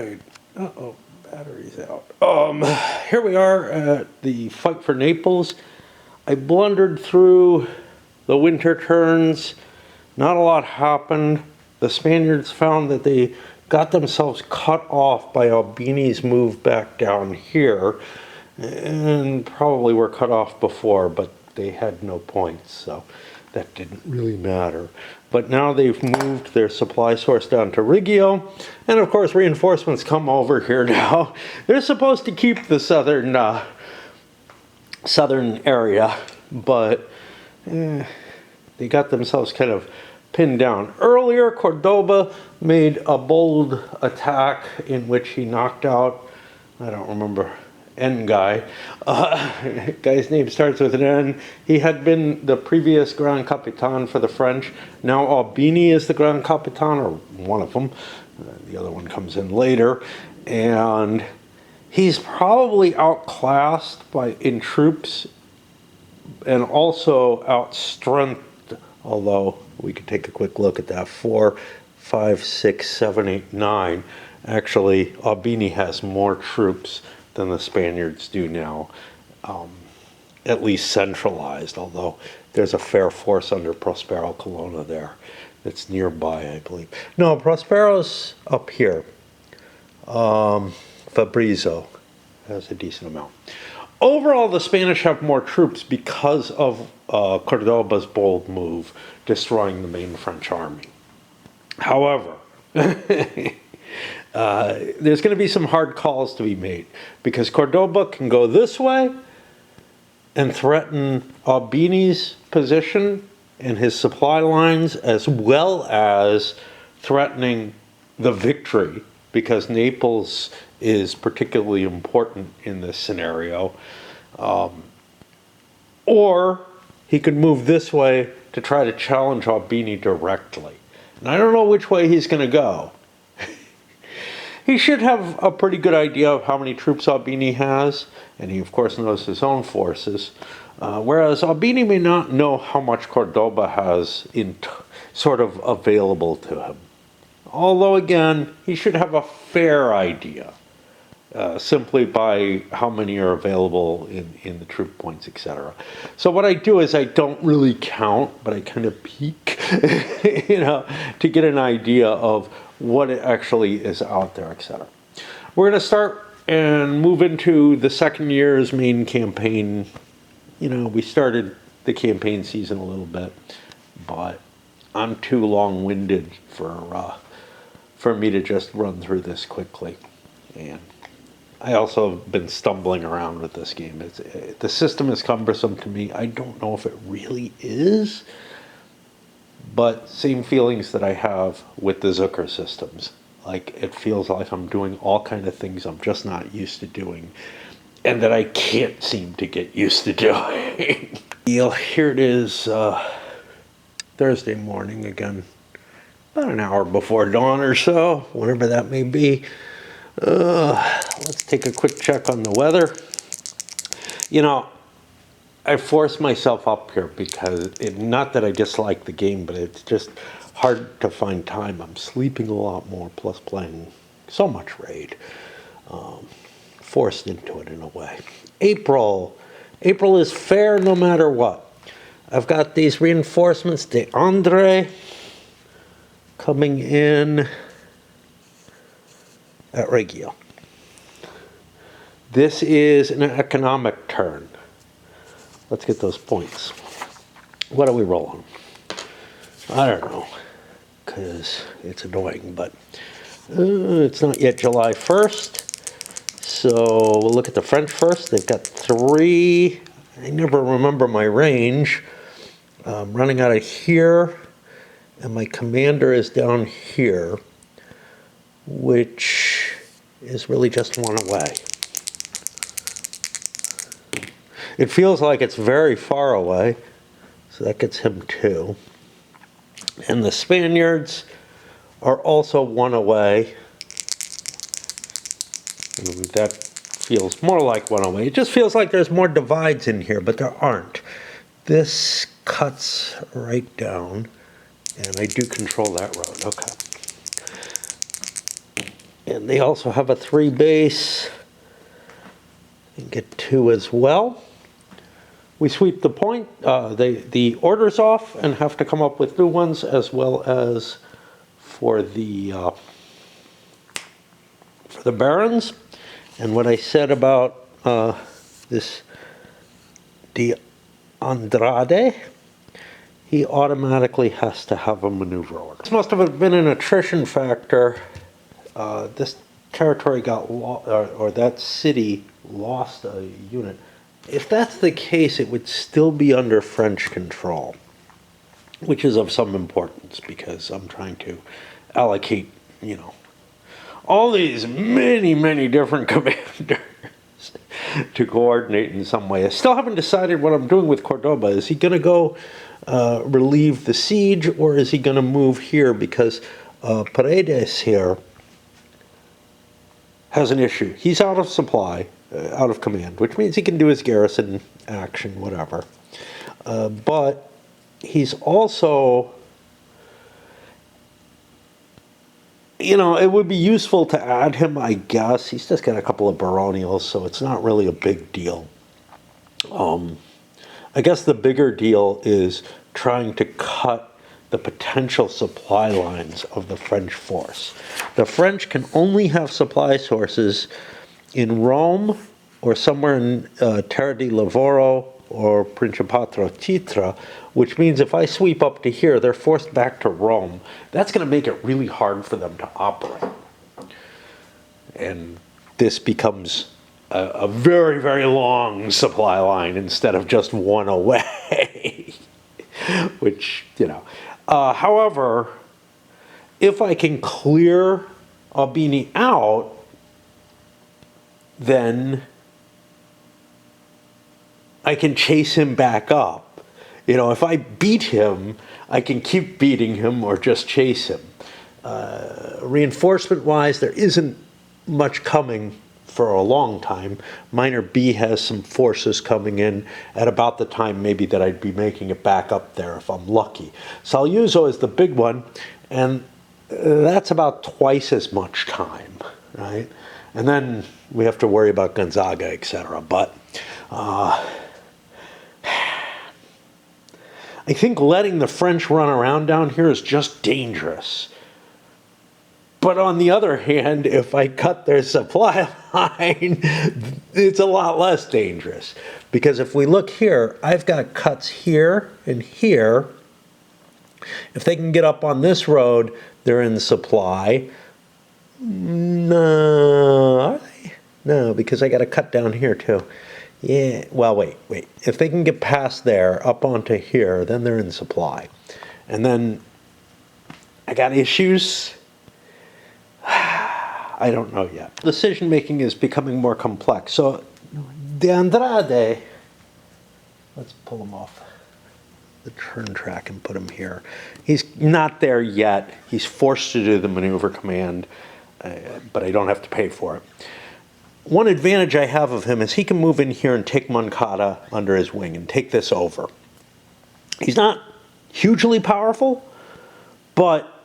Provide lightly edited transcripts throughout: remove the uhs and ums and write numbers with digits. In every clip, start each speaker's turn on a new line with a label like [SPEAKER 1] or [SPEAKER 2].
[SPEAKER 1] Uh-oh, battery's out. Here we are at the fight for Naples. I blundered through the winter turns. Not a lot happened. The Spaniards found that they got themselves cut off by Albini's move back down here, and probably were cut off before, but they had no points, so that didn't really matter. But now they've moved their supply source down to Riggio, and of course reinforcements come over here now. They're supposed to keep the southern area, but they got themselves kind of pinned down. Earlier, Cordoba made a bold attack in which he knocked out, I don't remember, N guy. Guy's name starts with an N. He had been the previous Gran Capitan for the French. Now Albini is the Gran Capitan, or one of them. The other one comes in later. And he's probably outclassed in troops and also outstrengthed, although we could take a quick look at that. 4, 5, 6, 7, 8, 9. Actually, Albini has more troops than the Spaniards do now, at least centralized, although there's a fair force under Prospero Colonna there that's nearby, I believe. No, Prospero's up here. Fabrizio has a decent amount. Overall, the Spanish have more troops because of Cordoba's bold move, destroying the main French army. However, there's going to be some hard calls to be made, because Cordoba can go this way and threaten Albini's position and his supply lines, as well as threatening the victory, because Naples is particularly important in this scenario. Or he could move this way to try to challenge Albini directly. And I don't know which way he's going to go. He should have a pretty good idea of how many troops Albini has, and he of course knows his own forces, whereas Albini may not know how much Cordoba has sort of available to him. Although again, he should have a fair idea, simply by how many are available in the troop points, etc. So what I do is I don't really count, but I kind of peek, to get an idea of what it actually is out there, etc. We're going to start and move into the second year's main campaign. We started the campaign season a little bit, but I'm too long-winded for me to just run through this quickly. And I also have been stumbling around with this game. The system is cumbersome to me. I don't know if it really is, but same feelings that I have with the Zucker systems. Like, it feels like I'm doing all kind of things I'm just not used to doing, and that I can't seem to get used to doing. Here it is, Thursday morning again, about an hour before dawn or so, whatever that may be. Let's take a quick check on the weather. I forced myself up here because, not that I dislike the game, but it's just hard to find time. I'm sleeping a lot more, plus playing so much Raid. Forced into it in a way. April is fair no matter what. I've got these reinforcements, De Andre, coming in at Reggio. This is an economic turn. Let's get those points. What are we rolling? I don't know, because it's annoying, but it's not yet July 1st. So we'll look at the French first. They've got 3. I never remember my range. I'm running out of here, and my commander is down here, which is really just one away. It feels like it's very far away, so that gets him 2. And the Spaniards are also 1 away. And that feels more like 1 away. It just feels like there's more divides in here, but there aren't. This cuts right down, and I do control that road. Okay. And they also have a 3 base. And get 2 as well. We sweep the point, the orders off, and have to come up with new ones, as well as for the barons. And what I said about this De Andrade, he automatically has to have a maneuver order. This must have been an attrition factor. This territory got or that city lost a unit. If that's the case, it would still be under French control, which is of some importance because I'm trying to allocate, you know, all these many different commanders to coordinate in some way. I still haven't decided what I'm doing with Cordoba. Is he going to go relieve the siege, or is he going to move here? Because Paredes here has an issue. He's out of supply, out of command, which means he can do his garrison action, whatever. But he's also, you know, it would be useful to add him, I guess. He's just got a couple of baronials, so it's not really a big deal. I guess the bigger deal is trying to cut the potential supply lines of the French force. The French can only have supply sources in Rome or somewhere in Terra di Lavoro or Principato Citra, which means if I sweep up to here, they're forced back to Rome. That's going to make it really hard for them to operate. And this becomes a very long supply line instead of just one away, which, you know. However, if I can clear Albini out, then I can chase him back up. You know, if I beat him, I can keep beating him or just chase him. Reinforcement-wise, there isn't much coming for a long time. Minor B has some forces coming in at about the time maybe that I'd be making it back up there if I'm lucky. Saluzzo is the big one, and that's about twice as much time, right? And then we have to worry about Gonzaga, etc. But I think letting the French run around down here is just dangerous. But on the other hand, if I cut their supply line, it's a lot less dangerous. Because if we look here, I've got cuts here and here. If they can get up on this road, they're in supply. No, are they? No, because I got a cut down here too. Yeah, well, wait. If they can get past there, up onto here, then they're in supply. And then I got issues. I don't know yet. Decision making is becoming more complex. So De Andrade, let's pull him off the turn track and put him here. He's not there yet. He's forced to do the maneuver command, but I don't have to pay for it. One advantage I have of him is he can move in here and take Moncada under his wing and take this over. He's not hugely powerful, but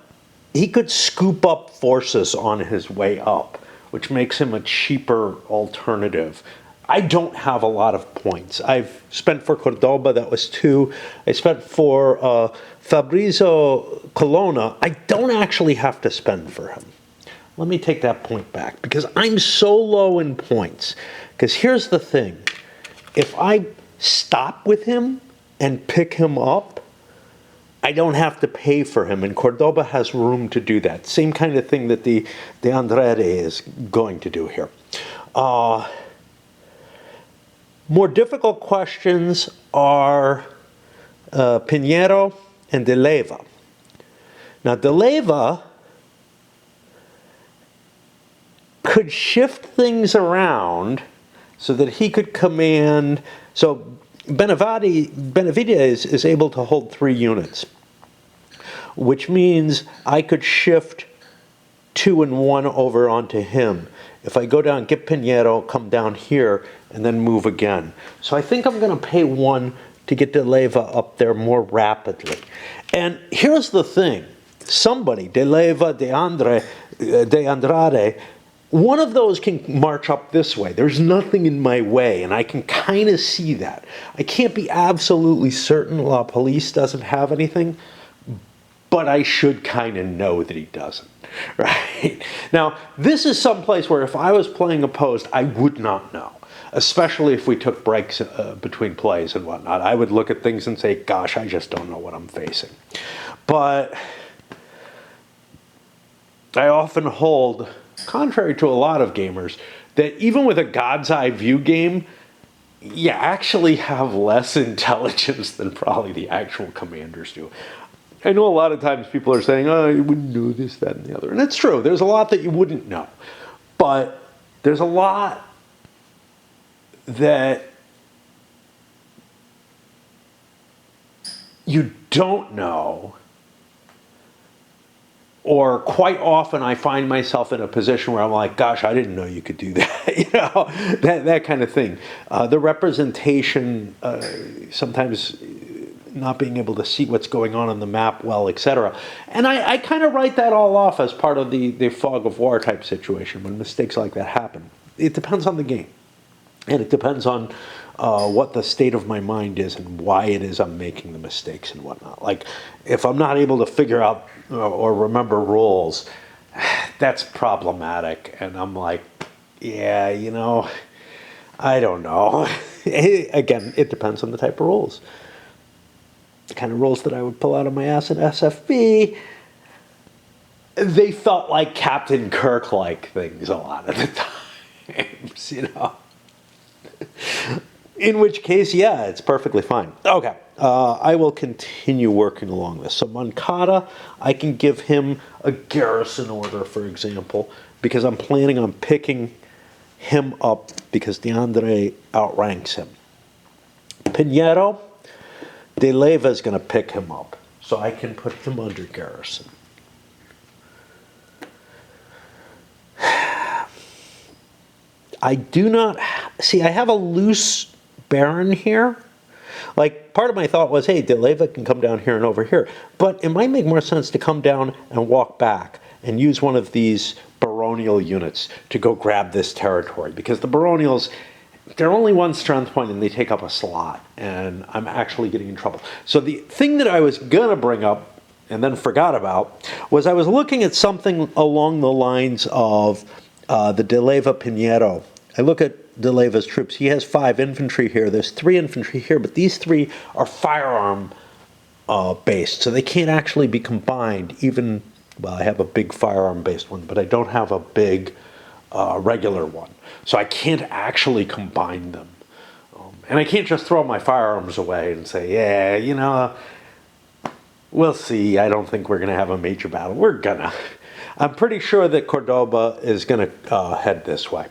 [SPEAKER 1] he could scoop up forces on his way up, which makes him a cheaper alternative. I don't have a lot of points. I've spent for Cordoba, that was 2. I spent for Fabrizio Colonna. I don't actually have to spend for him. Let me take that point back, because I'm so low in points. Because here's the thing. If I stop with him and pick him up, I don't have to pay for him, and Cordoba has room to do that. Same kind of thing that the De Andrade is going to do here. More difficult questions are Pinheiro and De Leyva. Now, De Leyva could shift things around so that he could command. So Benavides is able to hold 3 units, which means I could shift 2 and 1 over onto him. If I go down, get Pinheiro, come down here, and then move again. So I think I'm going to pay 1 to get De Leyva up there more rapidly. And here's the thing. Somebody, De Leyva, De Andrade, One of those can march up this way. There's nothing in my way, and I can kind of see that. I can't be absolutely certain La Police doesn't have anything, but I should kind of know that he doesn't, right? Now, this is someplace where if I was playing opposed, I would not know, especially if we took breaks between plays and whatnot. I would look at things and say, gosh, I just don't know what I'm facing. But I often hold, contrary to a lot of gamers, that even with a God's Eye View game, you actually have less intelligence than probably the actual commanders do. I know a lot of times people are saying, oh, you wouldn't know this, that, and the other. And it's true. There's a lot that you wouldn't know. But there's a lot that you don't know. Or quite often I find myself in a position where I'm like, gosh, I didn't know you could do that. That kind of thing. The representation, sometimes not being able to see what's going on the map well, etc. And I kind of write that all off as part of the fog of war type situation when mistakes like that happen. It depends on the game. And it depends on what the state of my mind is and why it is I'm making the mistakes and whatnot. Like, if I'm not able to figure out or remember rules, that's problematic. And I'm like, yeah, I don't know. Again, it depends on the type of rules. The kind of rules that I would pull out of my ass in SFB, they felt like Captain Kirk-like things a lot of the times, In which case, yeah, it's perfectly fine. Okay, I will continue working along this. So Moncada, I can give him a garrison order, for example, because I'm planning on picking him up because DeAndre outranks him. Pinheiro, De Leyva is going to pick him up, so I can put him under garrison. I do not see. I have a loose baron here. Like, part of my thought was, hey, De Leyva can come down here and over here, but it might make more sense to come down and walk back and use one of these baronial units to go grab this territory, because the baronials, they're only one strength point and they take up a slot, and I'm actually getting in trouble. So the thing that I was going to bring up and then forgot about was I was looking at something along the lines of the De Leyva Pinheiro. I look at De Leyva's troops. He has 5 infantry here. There's 3 infantry here, but these 3 are firearm based, so they can't actually be combined. Even, well, I have a big firearm based one, but I don't have a big regular one. So I can't actually combine them. And I can't just throw my firearms away and say, yeah, we'll see. I don't think we're going to have a major battle. We're going to. I'm pretty sure that Cordoba is going to head this way.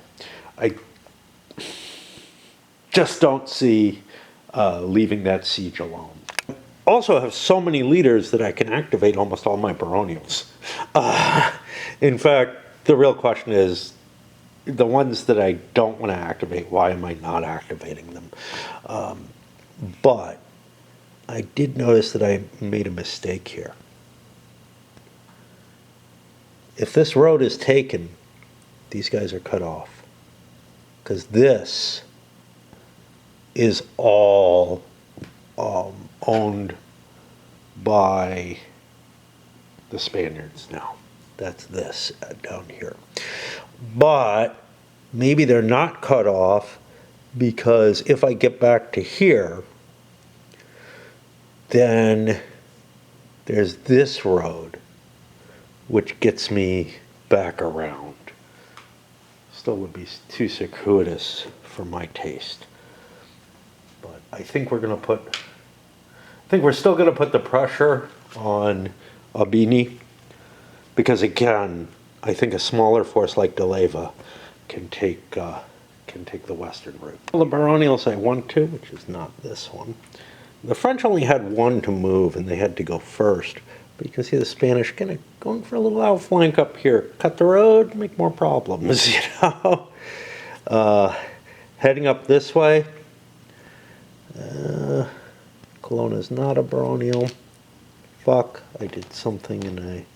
[SPEAKER 1] I just don't see leaving that siege alone. Also have so many leaders that I can activate almost all my baronials. In fact, the real question is, the ones that I don't want to activate, why am I not activating them? But I did notice that I made a mistake here. If this road is taken, these guys are cut off. Because this is all owned by the Spaniards now. That's this down here. But maybe they're not cut off, because if I get back to here, then there's this road, which gets me back around. Still would be too circuitous for my taste. But I think we're still going to put the pressure on Albini, because again, I think a smaller force like De Leyva can take the western route. The baronials I want to, which is not this one. The French only had 1 to move, and they had to go first. But you can see the Spanish kind of going for a little outflank up here. Cut the road, make more problems, Heading up this way. Colonna's not a baronial. Fuck, I did something and I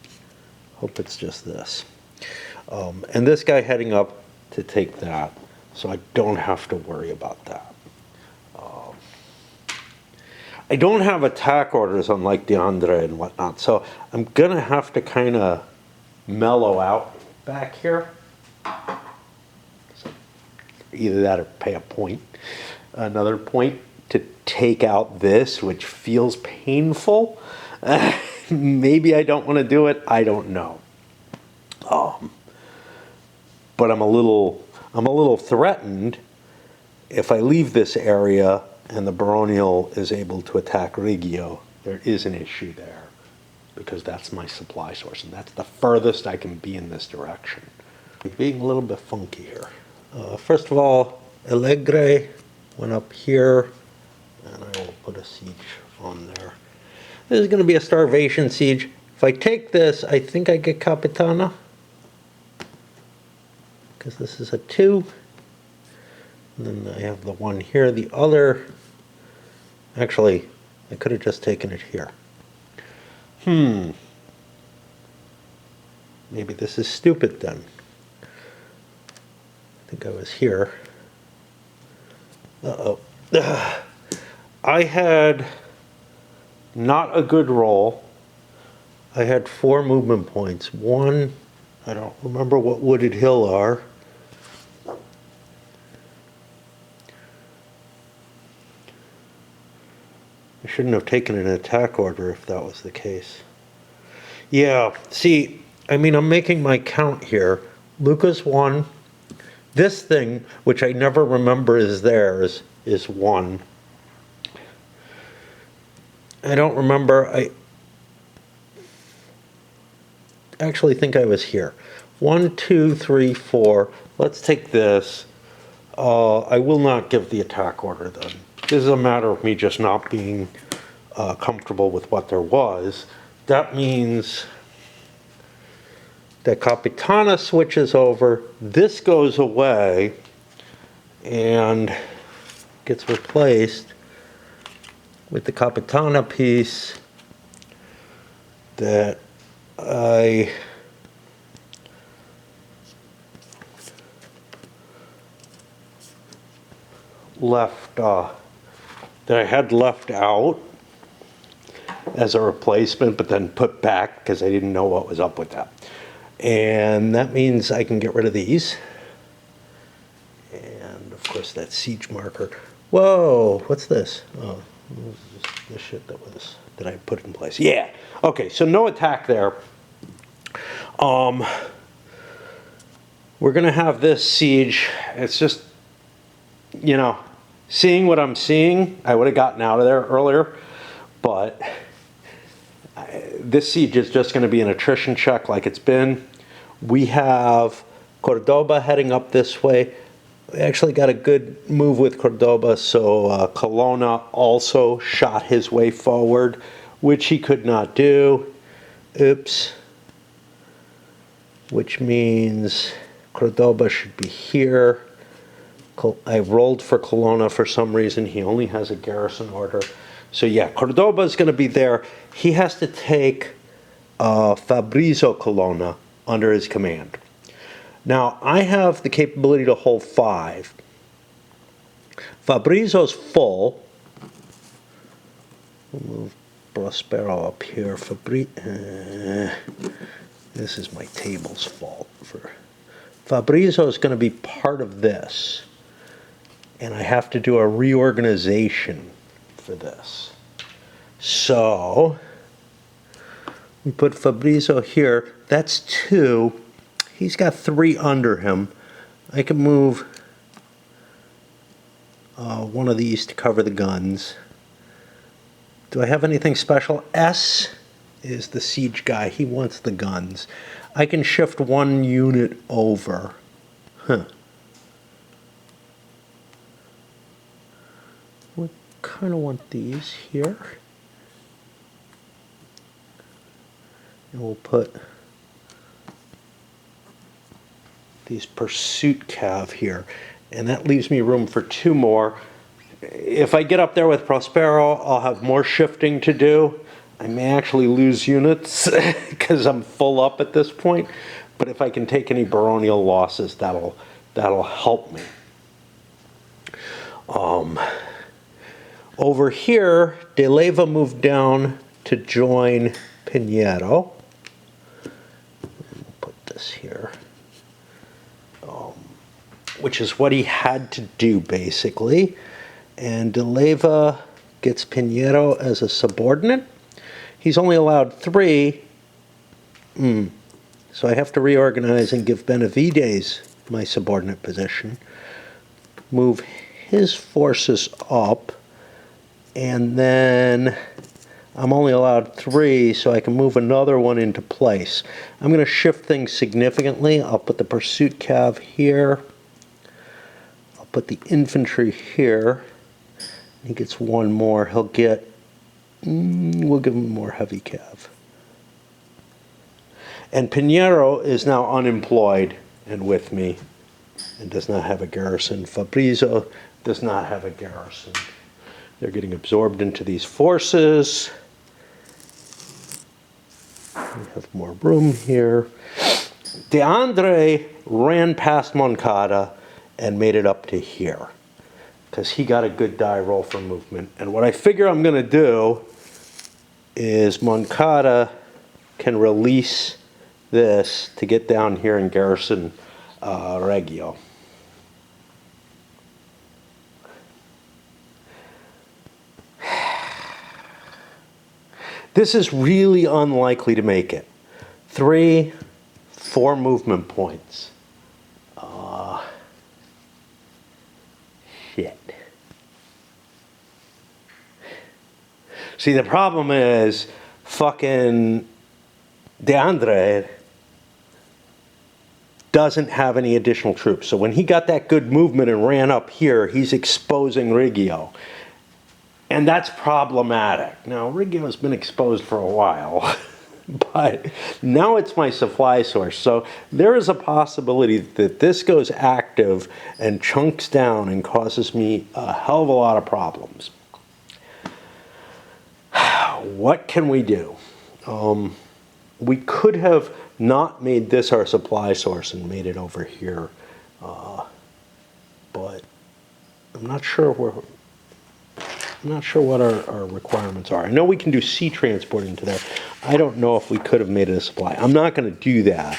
[SPEAKER 1] hope it's just this. And this guy heading up to take that, so I don't have to worry about that. I don't have attack orders unlike DeAndre and whatnot, so I'm going to have to kind of mellow out back here. So either that or pay a point, another point to take out this, which feels painful. Maybe I don't want to do it. I don't know. But I'm a little threatened if I leave this area and the baronial is able to attack Reggio. There is an issue there because that's my supply source, and that's the furthest I can be in this direction. Being a little bit funky here. First of all, Allegre went up here, and I will put a siege on there. This is going to be a starvation siege. If I take this, I think I get Capitana, because this is a 2. And then I have the 1 here. The other, actually, I could have just taken it here. Maybe this is stupid then. I think I was here. Uh-oh. I had not a good roll. I had 4 movement points. 1, I don't remember what Wooded Hill are. I shouldn't have taken an attack order if that was the case. Yeah, see, I mean, I'm making my count here. Lucas 1. This thing, which I never remember is theirs, is 1. I don't remember. I actually think I was here. 1, 2, 3, 4. Let's take this. I will not give the attack order then. This is a matter of me just not being comfortable with what there was. That means that Capitana switches over, this goes away, and gets replaced with the Capitana piece that I left, that I had left out as a replacement, but then put back because I didn't know what was up with that. And that means I can get rid of these. And of course that siege marker. Whoa, what's this? Oh, this is the shit that I put in place. Yeah. Okay, so no attack there. We're gonna have this siege. It's just, you know, seeing what I'm seeing, I would have gotten out of there earlier, but this siege is just going to be an attrition check like it's been. We have Cordoba heading up this way. We actually got a good move with Cordoba, so Colonna also shot his way forward, which he could not do. Oops. Which means Cordoba should be here. I rolled for Colonna for some reason. He only has a garrison order. So yeah, Cordoba is going to be there. He has to take Fabrizio Colonna under his command. Now, I have the capability to hold 5. Fabrizio's full. We'll move Prospero up here. This is my table's fault. Fabrizio is going to be part of this. And I have to do a reorganization for this. So we put Fabrizio here. That's 2. He's got 3 under him. I can move one of these to cover the guns. Do I have anything special? S is the siege guy. He wants the guns. I can shift 1 unit over. Huh. We kind of want these here. And we'll put these pursuit cav here. And that leaves me room for 2 more. If I get up there with Prospero, I'll have more shifting to do. I may actually lose units because I'm full up at this point. But if I can take any baronial losses, that'll help me. Over here, De Leyva moved down to join Piñero. Put this here. Which is what he had to do, basically. And De Leyva gets Piñero as a subordinate. He's only allowed 3. So I have to reorganize and give Benavides my subordinate position. Move his forces up. And then I'm only allowed 3, so I can move another one into place. I'm going to shift things significantly. I'll put the pursuit cav here. I'll put the infantry here. He gets 1 more. He'll get, we'll give him more heavy cav. And Piñero is now unemployed and with me and does not have a garrison. Fabrizio does not have a garrison. They're getting absorbed into these forces. We have more room here. De Andre ran past Moncada and made it up to here because he got a good die roll for movement. And what I figure I'm going to do is Moncada can release this to get down here and garrison Reggio. This is really unlikely to make it. 3, 4 movement points. Shit. See, the problem is fucking De Andre doesn't have any additional troops. So when he got that good movement and ran up here, he's exposing Reggio. And that's problematic. Now, Reggio's been exposed for a while, but now it's my supply source. So there is a possibility that this goes active and chunks down and causes me a hell of a lot of problems. What can we do? We could have not made this our supply source and made it over here, but I'm not sure what our requirements are. I know we can do sea transport into there. I don't know if we could have made it a supply. I'm not going to do that.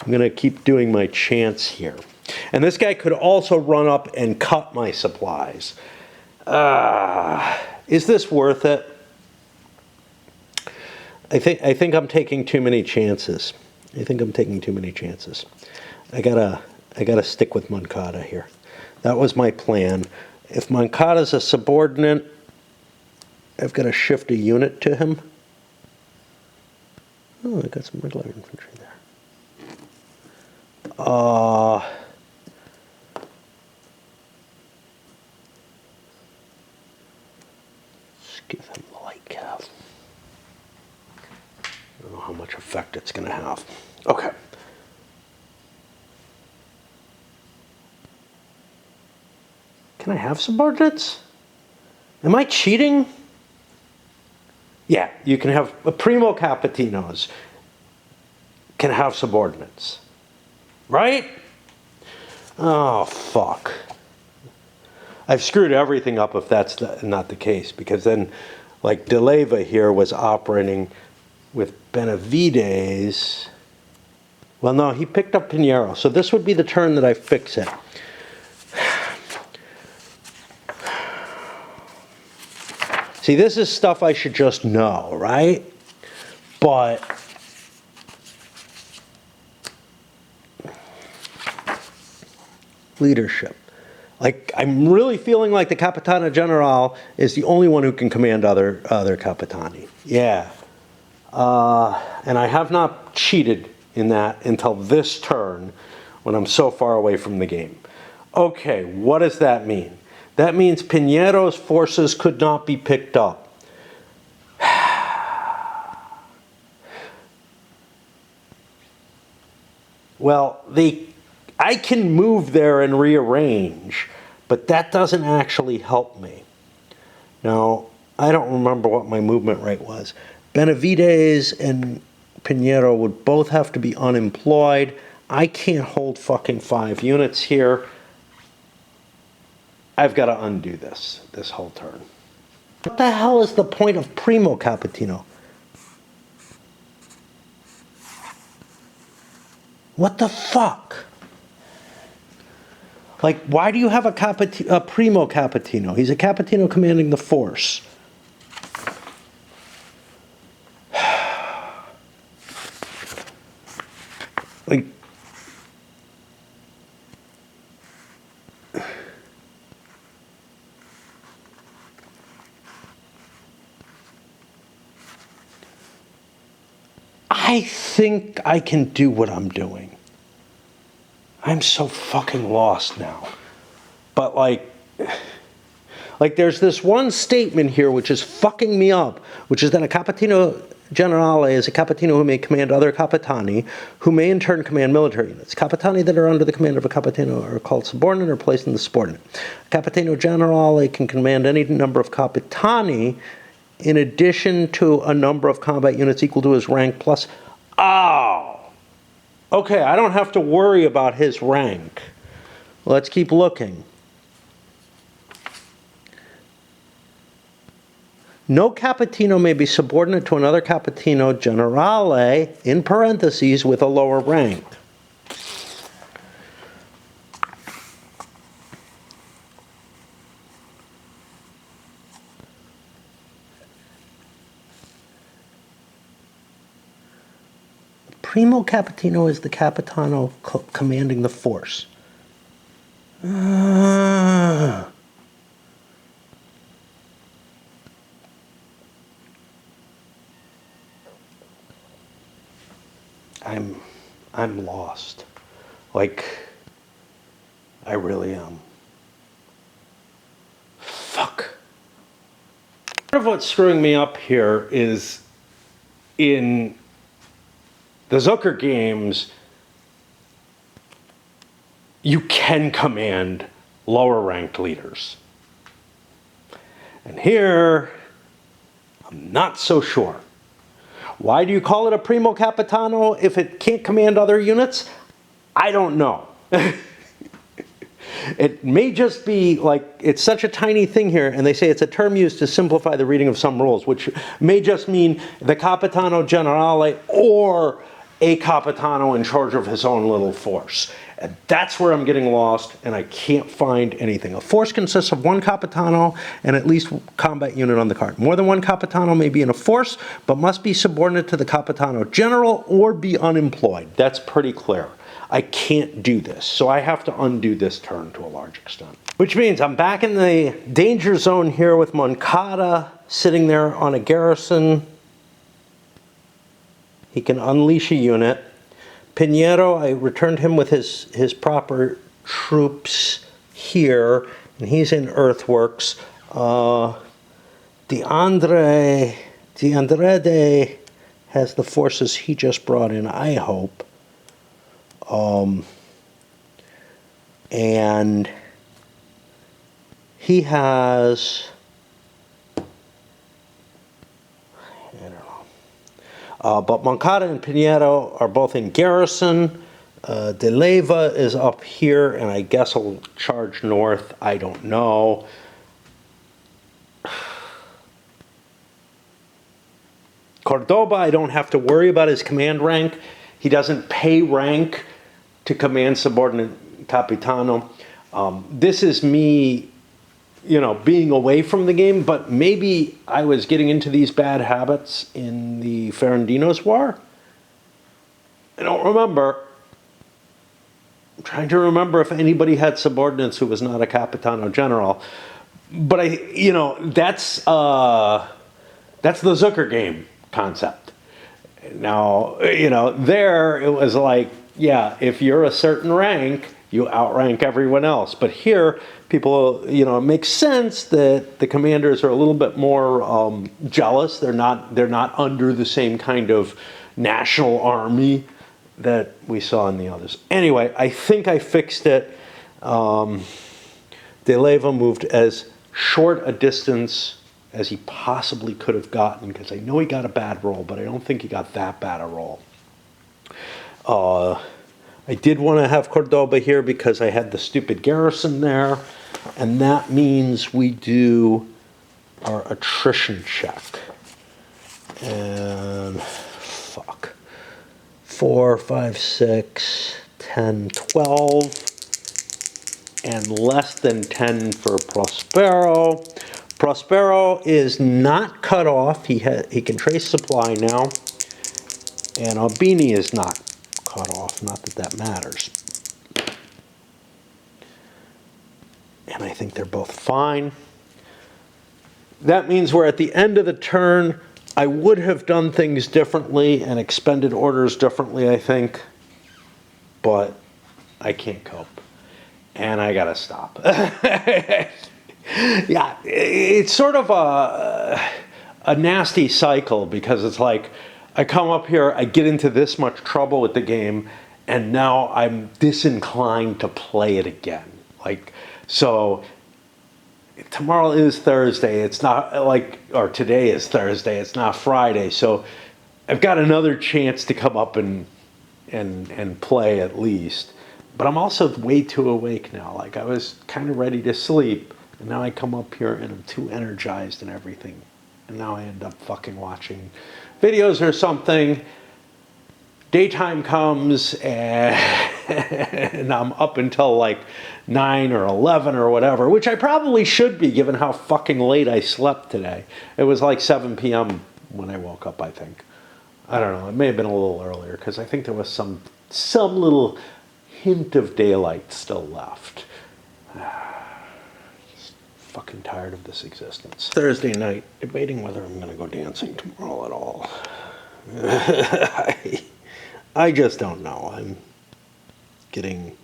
[SPEAKER 1] I'm going to keep doing my chance here. And this guy could also run up and cut my supplies. Is this worth it? I think I'm taking too many chances. I gotta stick with Moncada here. That was my plan. If Moncada's a subordinate, I've got to shift a unit to him. Oh, I got some regular infantry there. Let's give him the light cav. I don't know how much effect it's going to have. Okay. Can I have subordinates? Am I cheating? Yeah, you can have primo capitinos can have subordinates. Right? Oh, fuck. I've screwed everything up if that's not the case, because then, like, De Leyva here was operating with Benavides. Well, no, he picked up Piñero, so this would be the turn that I fix it. See, this is stuff I should just know, right? But leadership. Like, I'm really feeling like the Capitana General is the only one who can command other Capitani. Yeah. And I have not cheated in that until this turn when I'm so far away from the game. Okay, what does that mean? That means Piñero's forces could not be picked up. Well, I can move there and rearrange, but that doesn't actually help me. Now, I don't remember what my movement rate was. Benavides and Pinheiro would both have to be unemployed. I can't hold fucking 5 units here. I've got to undo this whole turn. What the hell is the point of Primo Capitino? What the fuck? Like, why do you have a Primo Capitino? He's a Capitino commanding the force. Like, I think I can do what I'm doing. I'm so fucking lost now. But like there's this one statement here which is fucking me up, which is that a Capitano Generale is a Capitano who may command other Capitani, who may in turn command military units. Capitani that are under the command of a Capitano are called subordinate or placed in the subordinate. A Capitano Generale can command any number of Capitani in addition to a number of combat units equal to his rank plus... Oh! Okay, I don't have to worry about his rank. Let's keep looking. No Capitino may be subordinate to another Capitano Generale, in parentheses, with a lower rank. Primo Capitano is the Capitano commanding the force. I'm lost. Like, I really am. Fuck. Part of what's screwing me up here is in the Zucker games, you can command lower ranked leaders. And here, I'm not so sure. Why do you call it a Primo Capitano if it can't command other units? I don't know. It may just be like, it's such a tiny thing here, and they say it's a term used to simplify the reading of some rules, which may just mean the Capitano Generale or a Capitano in charge of his own little force. And that's where I'm getting lost, and I can't find anything. A force consists of one Capitano and at least one combat unit on the card. More than one Capitano may be in a force, but must be subordinate to the Capitano General or be unemployed. That's pretty clear. I can't do this, so I have to undo this turn to a large extent. Which means I'm back in the danger zone here with Moncada sitting there on a garrison. He can unleash a unit. Pinheiro, I returned him with his proper troops here, and he's in earthworks. DeAndre has the forces he just brought in, I hope. And he has... but Moncada and Pinheiro are both in garrison. De Leyva is up here, and I guess he'll charge north. I don't know. Cordoba, I don't have to worry about his command rank. He doesn't pay rank to command subordinate Capitano. This is me, being away from the game, but maybe I was getting into these bad habits in the Ferrandinos War. I don't remember. I'm trying to remember if anybody had subordinates who was not a Capitano General. But that's the Zucker game concept. Now, there it was like, yeah, if you're a certain rank, you outrank everyone else. But here, people, it makes sense that the commanders are a little bit more jealous. They're not under the same kind of national army that we saw in the others. Anyway, I think I fixed it. De Leyva moved as short a distance as he possibly could have gotten, because I know he got a bad roll, but I don't think he got that bad a roll. I did want to have Cordoba here because I had the stupid garrison there, and that means we do our attrition check. And fuck. 4, 5, 6, 10, 12, and less than 10 for Prospero. Prospero is not cut off. He can trace supply now. And Albini is not cut off. Not that that matters. And I think they're both fine. That means we're at the end of the turn. I would have done things differently and expended orders differently, I think. But I can't cope. And I gotta stop. Yeah, it's sort of a nasty cycle, because it's like I come up here, I get into this much trouble with the game, and now I'm disinclined to play it again. Like, so tomorrow is Thursday. It's not like, or today is Thursday. It's not Friday. So I've got another chance to come up and play at least. But I'm also way too awake now. Like, I was kind of ready to sleep, and now I come up here and I'm too energized and everything. And now I end up fucking watching videos or something. Daytime comes and I'm up until like 9 or 11 or whatever, which I probably should be given how fucking late I slept today. It was like 7 p.m. when I woke up, I think. I don't know. It may have been a little earlier, because I think there was some little hint of daylight still left. Just fucking tired of this existence. Thursday night, debating whether I'm going to go dancing tomorrow at all. I just don't know. I'm getting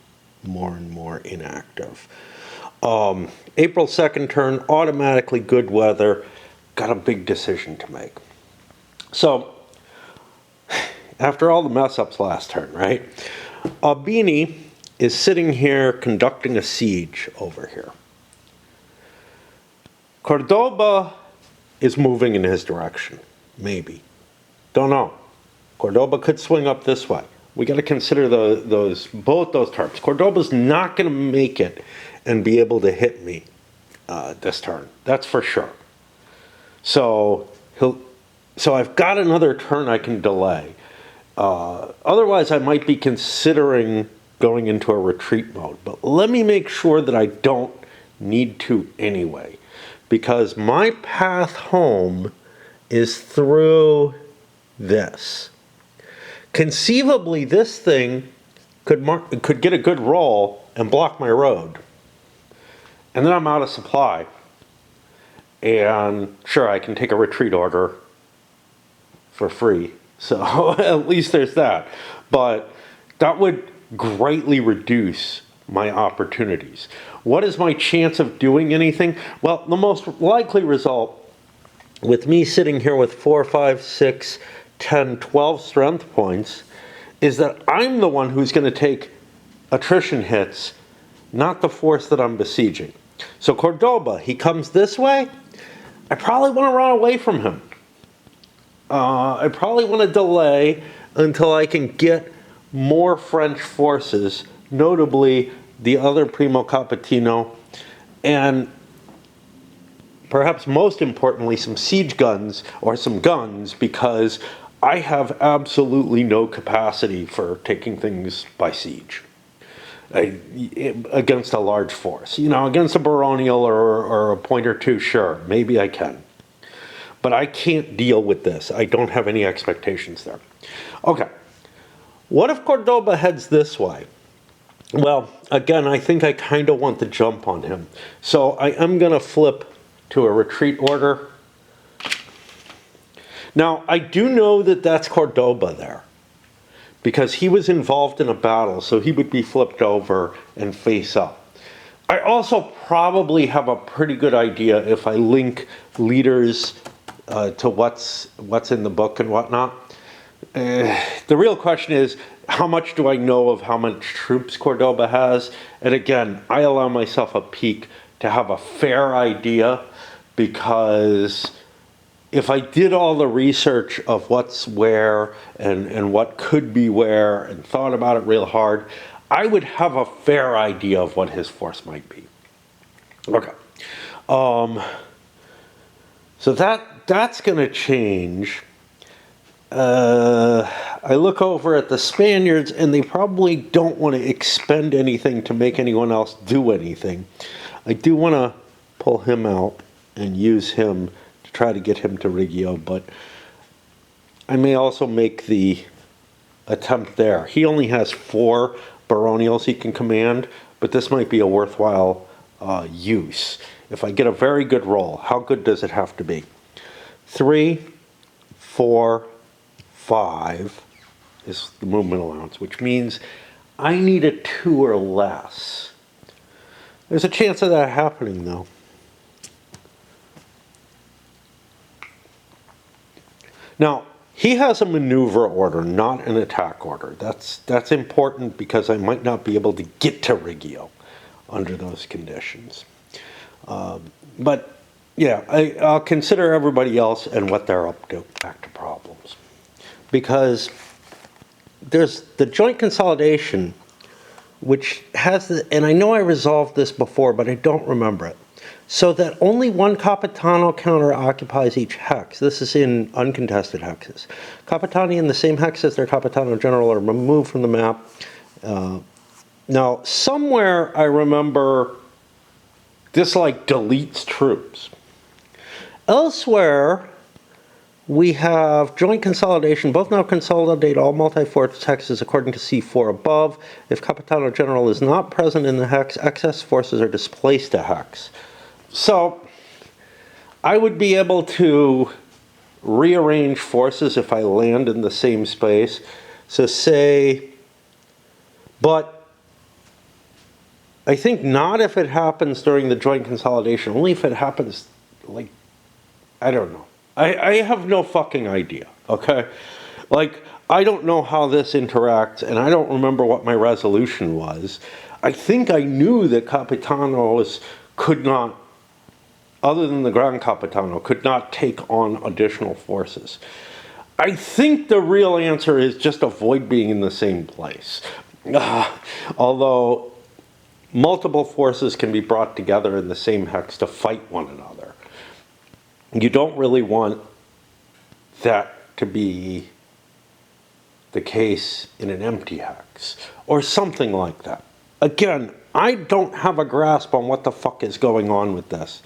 [SPEAKER 1] more and more inactive. April 2nd turn, automatically good weather. Got a big decision to make. So, after all the mess-ups last turn, right? Albini is sitting here conducting a siege over here. Cordoba is moving in his direction. Maybe. Don't know. Cordoba could swing up this way. We got to consider both those terms. Cordoba's not going to make it and be able to hit me this turn. That's for sure. So I've got another turn I can delay. Otherwise, I might be considering going into a retreat mode. But let me make sure that I don't need to anyway, because my path home is through this. Conceivably, this thing could get a good roll and block my road. And then I'm out of supply. And sure, I can take a retreat order for free. So at least there's that. But that would greatly reduce my opportunities. What is my chance of doing anything? Well, the most likely result, with me sitting here with 4, 5, 6, 10, 12 strength points, is that I'm the one who's going to take attrition hits, not the force that I'm besieging. So Cordoba, he comes this way. I probably want to run away from him. I probably want to delay until I can get more French forces, notably the other Primo Capitino, and perhaps most importantly, some siege guns, or some guns, because I have absolutely no capacity for taking things by siege against a large force. You know, against a baronial or a point or two, sure, maybe I can. But I can't deal with this. I don't have any expectations there. Okay. What if Cordoba heads this way? Well, again, I think I kind of want to jump on him. So I am going to flip to a retreat order. Now, I do know that that's Cordoba there, because he was involved in a battle, so he would be flipped over and face up. I also probably have a pretty good idea if I link leaders to what's in the book and whatnot. The real question is, how much do I know of how much troops Cordoba has? And again, I allow myself a peek to have a fair idea, because if I did all the research of what's where and what could be where and thought about it real hard, I would have a fair idea of what his force might be. Okay. So that's going to change. I look over at the Spaniards, and they probably don't want to expend anything to make anyone else do anything. I do want to pull him out and use him to try to get him to Reggio, but I may also make the attempt there. He only has 4 baronials he can command, but this might be a worthwhile use. If I get a very good roll, how good does it have to be? 3, 4, 5 is the movement allowance, which means I need a 2 or less. There's a chance of that happening, though. Now, he has a maneuver order, not an attack order. That's important because I might not be able to get to Reggio under those conditions. But yeah, I'll consider everybody else and what they're up to. Back to problems. Because there's the joint consolidation, which has the, and I know I resolved this before, but I don't remember it. So that only one Capitano counter occupies each hex. This is in uncontested hexes. Capitani in the same hex as their Capitano general are removed from the map. Now, somewhere I remember this like deletes troops. Elsewhere, we have joint consolidation. Both now consolidate all multi-force hexes according to C4 above. If Capitano general is not present in the hex, excess forces are displaced to hex. So, I would be able to rearrange forces if I land in the same space. So say, but I think not if it happens during the joint consolidation, only if it happens, like, I don't know. I have no fucking idea, okay? Like, I don't know how this interacts, and I don't remember what my resolution was. I think I knew that Capitanos could not, other than the Gran Capitano, could not take on additional forces. I think the real answer is just avoid being in the same place. Although multiple forces can be brought together in the same hex to fight one another. You don't really want that to be the case in an empty hex or something like that. Again, I don't have a grasp on what the fuck is going on with this,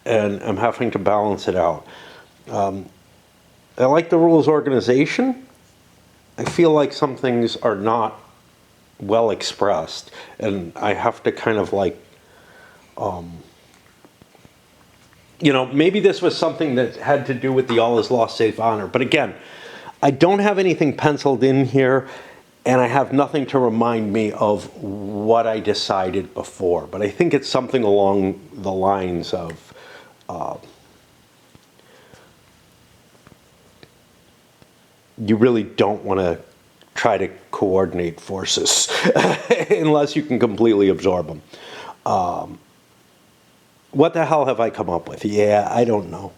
[SPEAKER 1] and I'm having to balance it out. I like the rules organization. I feel like some things are not well expressed, and I have to kind of like, you know, maybe this was something that had to do with the all is lost, save honor. But again, I don't have anything penciled in here, and I have nothing to remind me of what I decided before. But I think it's something along the lines of, you really don't want to try to coordinate forces unless you can completely absorb them. What the hell have I come up with? Yeah, I don't know.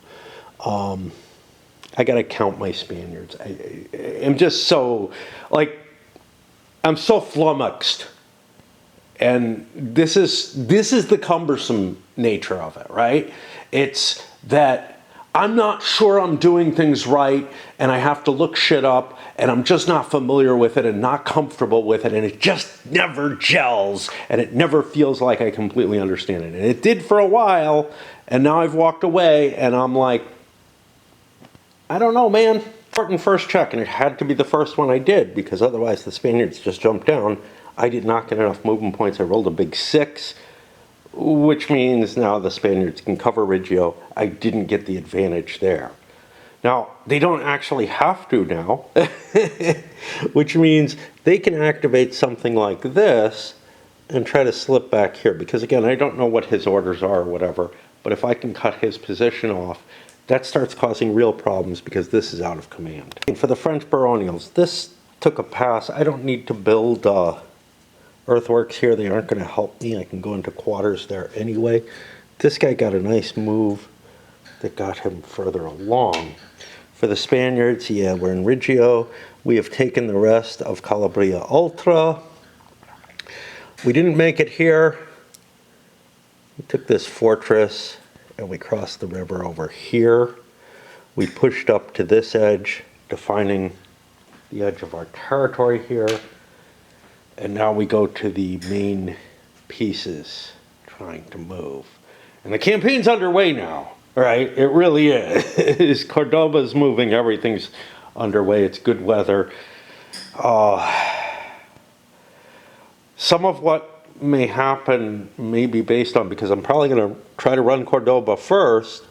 [SPEAKER 1] I gotta count my Spaniards. I'm just so, like, I'm so flummoxed. And this is the cumbersome nature of it, right? It's that I'm not sure I'm doing things right, and I have to look shit up, and I'm just not familiar with it and not comfortable with it, and it just never gels, and it never feels like I completely understand it. And it did for a while, and now I've walked away, and I'm like, I don't know, man. Important first check, and it had to be the first one I did, because otherwise the Spaniards just jumped down. I did not get enough movement points. I rolled a big 6. Which means now the Spaniards can cover Reggio. I didn't get the advantage there. Now, they don't actually have to now, which means they can activate something like this and try to slip back here. Because again, I don't know what his orders are or whatever, but if I can cut his position off, that starts causing real problems because this is out of command. And for the French baronials, this took a pass. I don't need to build earthworks here. They aren't going to help me. I can go into quarters there anyway. This guy got a nice move that got him further along. For the Spaniards, yeah, we're in Reggio. We have taken the rest of Calabria Ultra. We didn't make it here. We took this fortress and we crossed the river over here. We pushed up to this edge, defining the edge of our territory here. And now we go to the main pieces trying to move. And the campaign's underway now, right? It really is. Cordoba's moving, everything's underway, it's good weather. Some of what may happen may be based on, because I'm probably going to try to run Cordoba first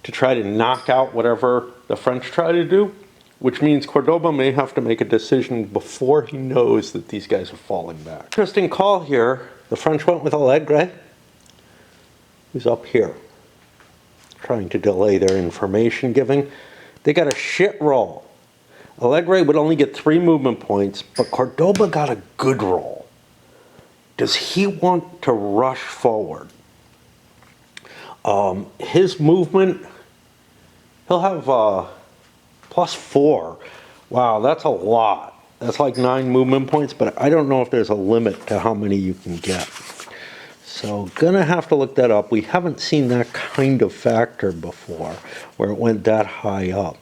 [SPEAKER 1] to try to knock out whatever the French try to do, which means Cordoba may have to make a decision before he knows that these guys are falling back. Interesting call here. The French went with Allegre, who's up here, trying to delay their information giving. They got a shit roll. Allegre would only get 3 movement points, but Cordoba got a good roll. Does he want to rush forward? His movement, he'll have +4. Wow, that's a lot. That's like 9 movement points, but I don't know if there's a limit to how many you can get. So gonna have to look that up. We haven't seen that kind of factor before, where it went that high up.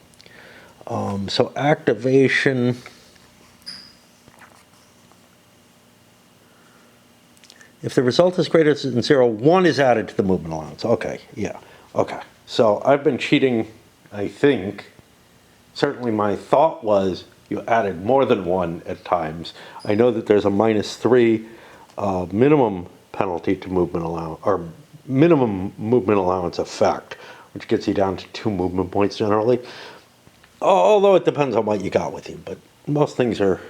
[SPEAKER 1] So activation, if the result is greater than 0, 1 is added to the movement allowance. Okay, yeah, okay. So I've been cheating, I think. Certainly my thought was you added more than 1 at times. I know that there's a -3 minimum penalty to movement allowance, or minimum movement allowance effect, which gets you down to 2 movement points generally. Although it depends on what you got with you, but most things are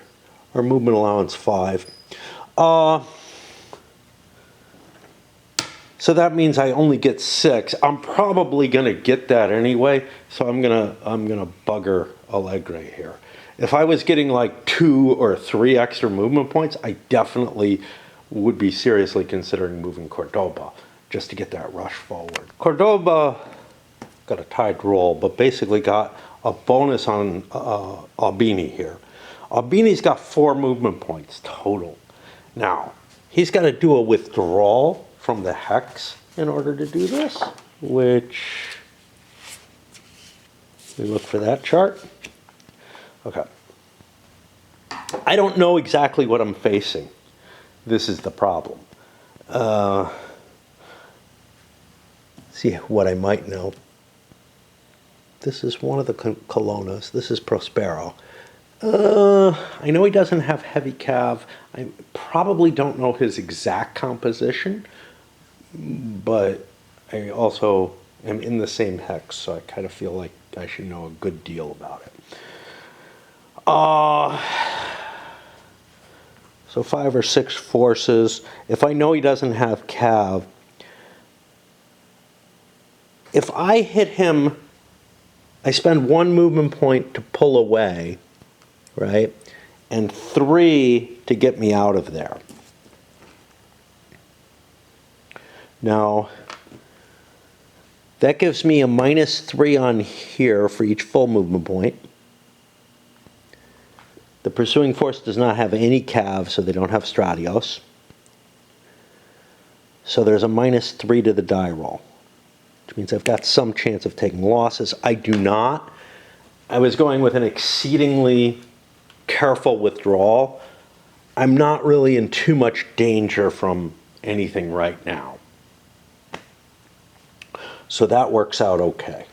[SPEAKER 1] movement allowance 5. So that means I only get 6. I'm probably gonna get that anyway, so I'm gonna bugger Allegre here. If I was getting like 2 or 3 extra movement points, I definitely would be seriously considering moving Cordoba just to get that rush forward. Cordoba got a tied roll, but basically got a bonus on Albini here. Albini's got 4 movement points total. Now, he's got to do a withdrawal from the hex in order to do this, which we look for that chart. Okay. I don't know exactly what I'm facing. This is the problem. See what I might know. This is one of the Colonnas. This is Prospero. I know he doesn't have heavy cav. I probably don't know his exact composition, but I also am in the same hex, so I kind of feel like I should know a good deal about it. So 5 or 6 forces. If I know he doesn't have cav, if I hit him, I spend 1 movement point to pull away, right? And 3 to get me out of there. Now, that gives me a -3 on here for each full movement point. The pursuing force does not have any cav, so they don't have stratios. So there's a -3 to the die roll, which means I've got some chance of taking losses. I do not. I was going with an exceedingly careful withdrawal. I'm not really in too much danger from anything right now. So that works out okay.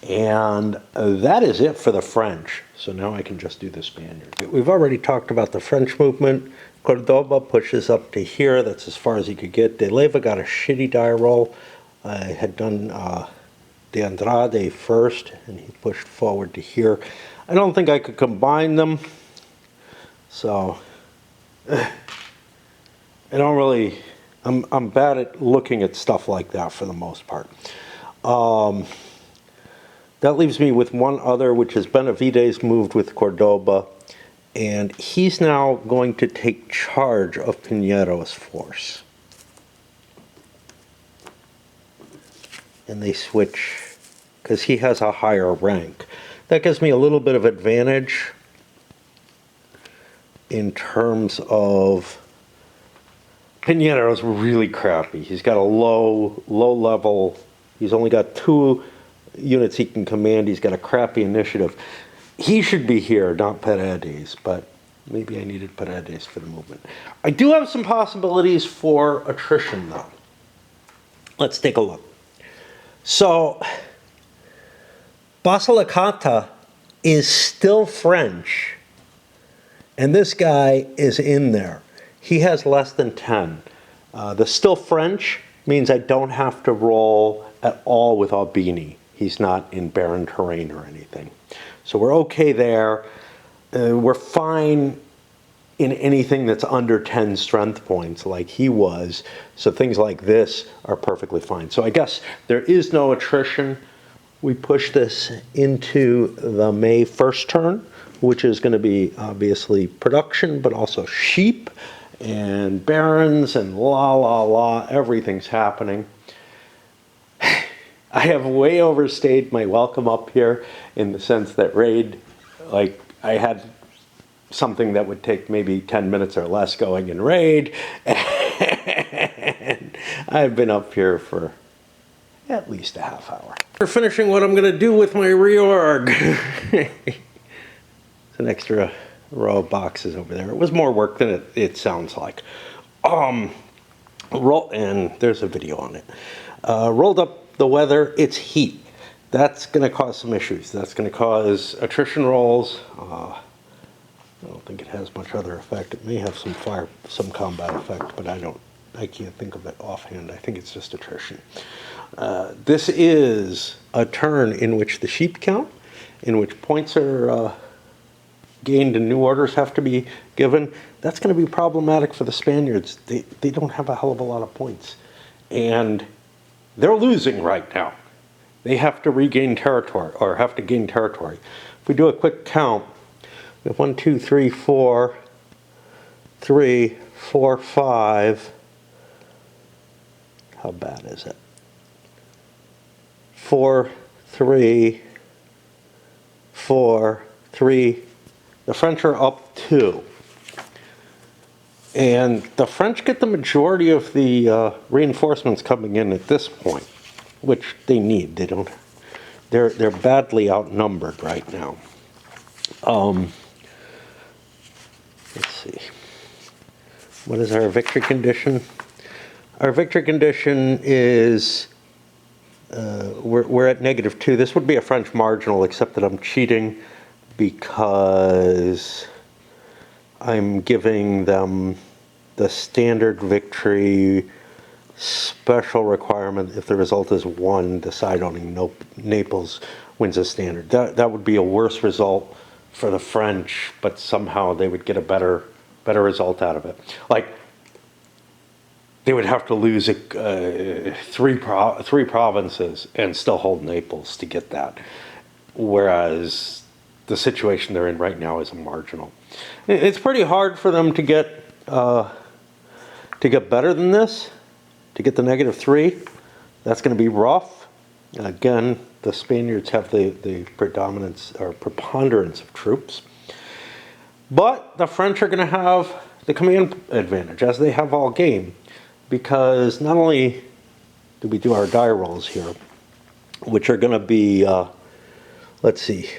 [SPEAKER 1] And that is it for the French. So now I can just do the Spaniards. We've already talked about the French movement. Cordoba pushes up to here. That's as far as he could get. De Leyva got a shitty die roll. I had done De Andrade first, and he pushed forward to here. I don't think I could combine them. So I don't really, I'm bad at looking at stuff like that for the most part. That leaves me with one other, which is Benavides moved with Cordoba, and he's now going to take charge of Pinero's force. and they switch, because he has a higher rank. That gives me a little bit of advantage in terms of Pinero's really crappy. He's got a low level. He's only got 2 units he can command. He's got a crappy initiative. He should be here, not Paredes, but maybe I needed Paredes for the movement. I do have some possibilities for attrition, though. Let's take a look. So, Basilicata is still French, and this guy is in there. He has less than 10. The still French means I don't have to roll at all with Albini. He's not in barren terrain or anything. So we're okay there. We're fine in anything that's under 10 strength points like he was. So things like this are perfectly fine. So I guess there is no attrition. We push this into the May 1st turn, which is going to be obviously production, but also sheep and barons and everything's happening. I have way overstayed my welcome up here in the sense that raid, like I had something that would take maybe 10 minutes or less going in raid, and I've been up here for at least a half hour. We're finishing what I'm going to do with my reorg. It's an extra row of boxes over there. It was more work than it sounds like. And there's a video on it. Rolled up the weather, it's heat. That's going to cause some issues. That's going to cause attrition rolls. I don't think it has much other effect. It may have some combat effect, but I can't think of it offhand. I think it's just attrition. This is a turn in which the sheep count, in which points are gained and new orders have to be given. That's going to be problematic for the Spaniards. They don't have a hell of a lot of points. And they're losing right now. They have to regain territory, or have to gain territory. If we do a quick count, we have 1, 2, 3, 4, 3, 4, 5. How bad is it? 4, 3, 4, 3. The French are up 2. And the French get the majority of the reinforcements coming in at this point, which they need. They don't. They're badly outnumbered right now. Let's see. What is our victory condition? Our victory condition is we're at -2. This would be a French marginal, except that I'm cheating because I'm giving them the standard victory special requirement. If the result is 1, the side owning Naples wins a standard. That would be a worse result for the French, but somehow they would get a better result out of it. Like, they would have to lose three provinces and still hold Naples to get that. Whereas the situation they're in right now is a marginal. It's pretty hard for them to get better than this, to get the -3. That's going to be rough. Again, the Spaniards have the predominance or preponderance of troops. But the French are going to have the command advantage, as they have all game, because not only do we do our die rolls here, which are going to be, let's see,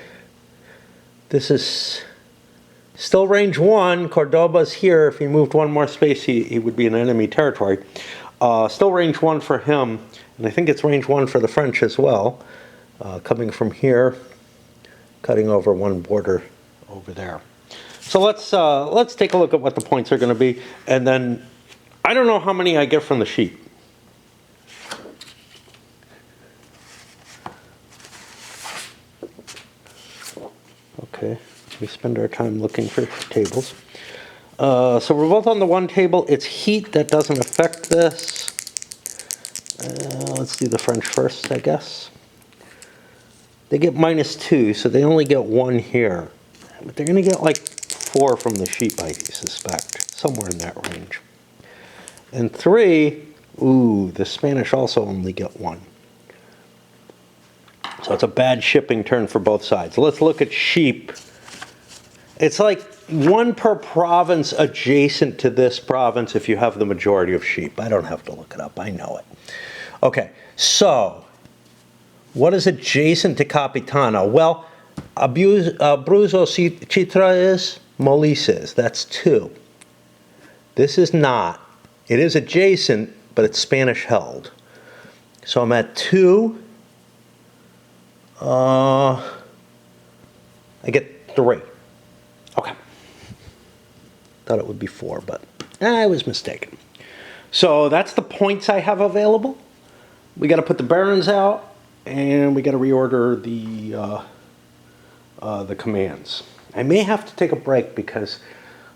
[SPEAKER 1] this is still range 1. Cordoba's here. If he moved 1 more space, he would be in enemy territory. Still range 1 for him, and I think it's range 1 for the French as well. Coming from here, cutting over 1 border over there. So let's take a look at what the points are going to be, and then I don't know how many I get from the sheep. Okay, we spend our time looking for tables. So we're both on the 1 table. It's heat that doesn't affect this. Let's do the French first, I guess. They get -2, so they only get 1 here. But they're going to get like 4 from the sheep, I suspect. Somewhere in that range. And 3, ooh, the Spanish also only get 1. So it's a bad shipping turn for both sides. Let's look at sheep. It's like one per province adjacent to this province if you have the majority of sheep. I don't have to look it up. I know it. Okay, so what is adjacent to Capitana? Well, Abruzzo Citra is, Molise is. That's 2. This is not. It is adjacent, but it's Spanish held. So I'm at 2. I get 3. Okay. Thought it would be 4, but I was mistaken. So that's the points I have available. We got to put the barons out, and we got to reorder the commands. I may have to take a break because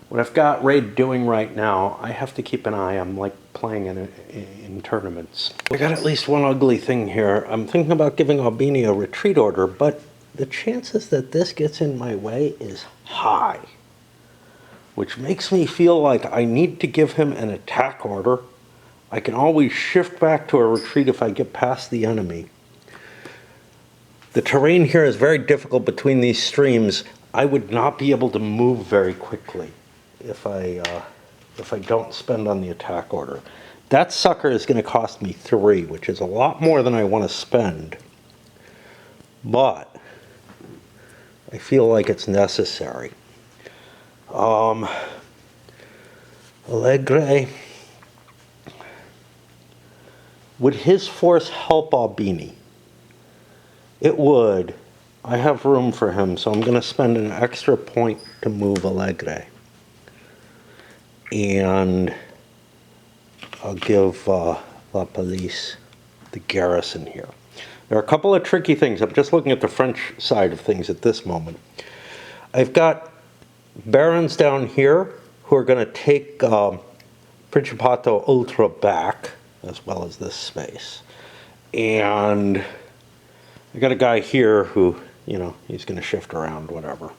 [SPEAKER 1] what I've got Raid doing right now, I have to keep an eye. I'm like playing in tournaments. We got at least one ugly thing here. I'm thinking about giving Albini a retreat order, but the chances that this gets in my way is high, which makes me feel like I need to give him an attack order. I can always shift back to a retreat if I get past the enemy. The terrain here is very difficult between these streams. I would not be able to move very quickly if I don't spend on the attack order. That sucker is going to cost me 3, which is a lot more than I want to spend. But I feel like it's necessary. Allegre. Would his force help Albini? It would. I have room for him, so I'm going to spend an extra point to move Allegre. And I'll give La Police the garrison here. There are a couple of tricky things. I'm just looking at the French side of things at this moment. I've got barons down here who are going to take Principato Ultra back, as well as this space. And I got a guy here who, you know, he's going to shift around, whatever.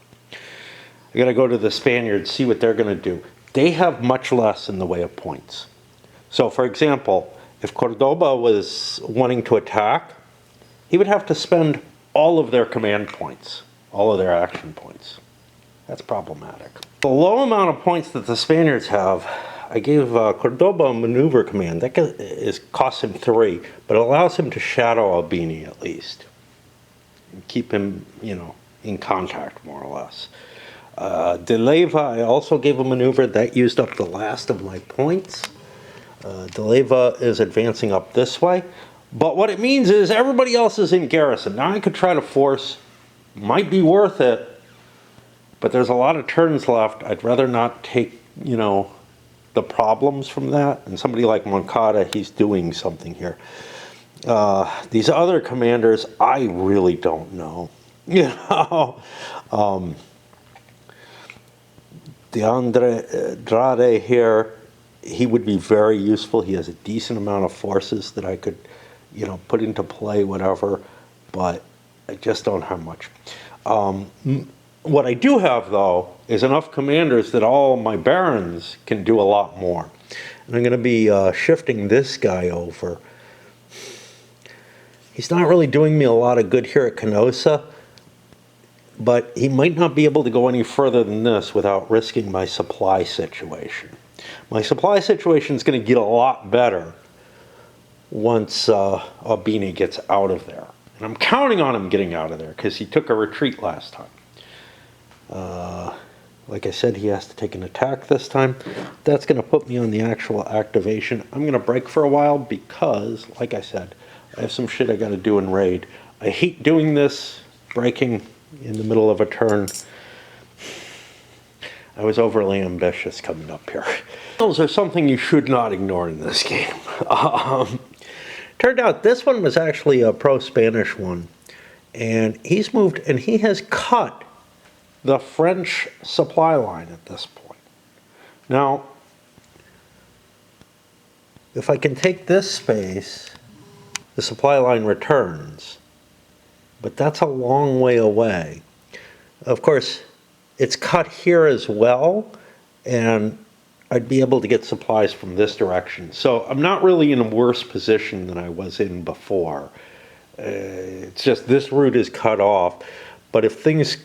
[SPEAKER 1] I got to go to the Spaniards, see what they're going to do. They have much less in the way of points. So, for example, if Cordoba was wanting to attack, he would have to spend all of their command points, all of their action points. That's problematic. The low amount of points that the Spaniards have, I gave Cordoba a maneuver command. That costs him 3, but it allows him to shadow Albini at least. And keep him, you know, in contact more or less. De Leyva, I also gave a maneuver. That used up the last of my points. De Leyva is advancing up this way. But what it means is everybody else is in garrison. Now I could try to force, might be worth it, but there's a lot of turns left. I'd rather not take, you know, the problems from that. And somebody like Moncada, he's doing something here. These other commanders, I really don't know. You know, Andrade here, he would be very useful. He has a decent amount of forces that I could, you know, put into play, whatever, but I just don't have much. What I do have, though, is enough commanders that all my barons can do a lot more. And I'm going to be shifting this guy over. He's not really doing me a lot of good here at Canossa, but he might not be able to go any further than this without risking my supply situation. My supply situation is going to get a lot better once Albini gets out of there. And I'm counting on him getting out of there because he took a retreat last time. Like I said, he has to take an attack this time. That's going to put me on the actual activation. I'm going to break for a while because, like I said, I have some shit I got to do in Raid. I hate doing this, breaking in the middle of a turn. I was overly ambitious coming up here. Those are something you should not ignore in this game. Turned out this one was actually a pro-Spanish one. And he's moved, and he has cut the French supply line at this point. Now, if I can take this space, the supply line returns. But that's a long way away. Of course, it's cut here as well, and I'd be able to get supplies from this direction. So I'm not really in a worse position than I was in before. It's just this route is cut off. But if things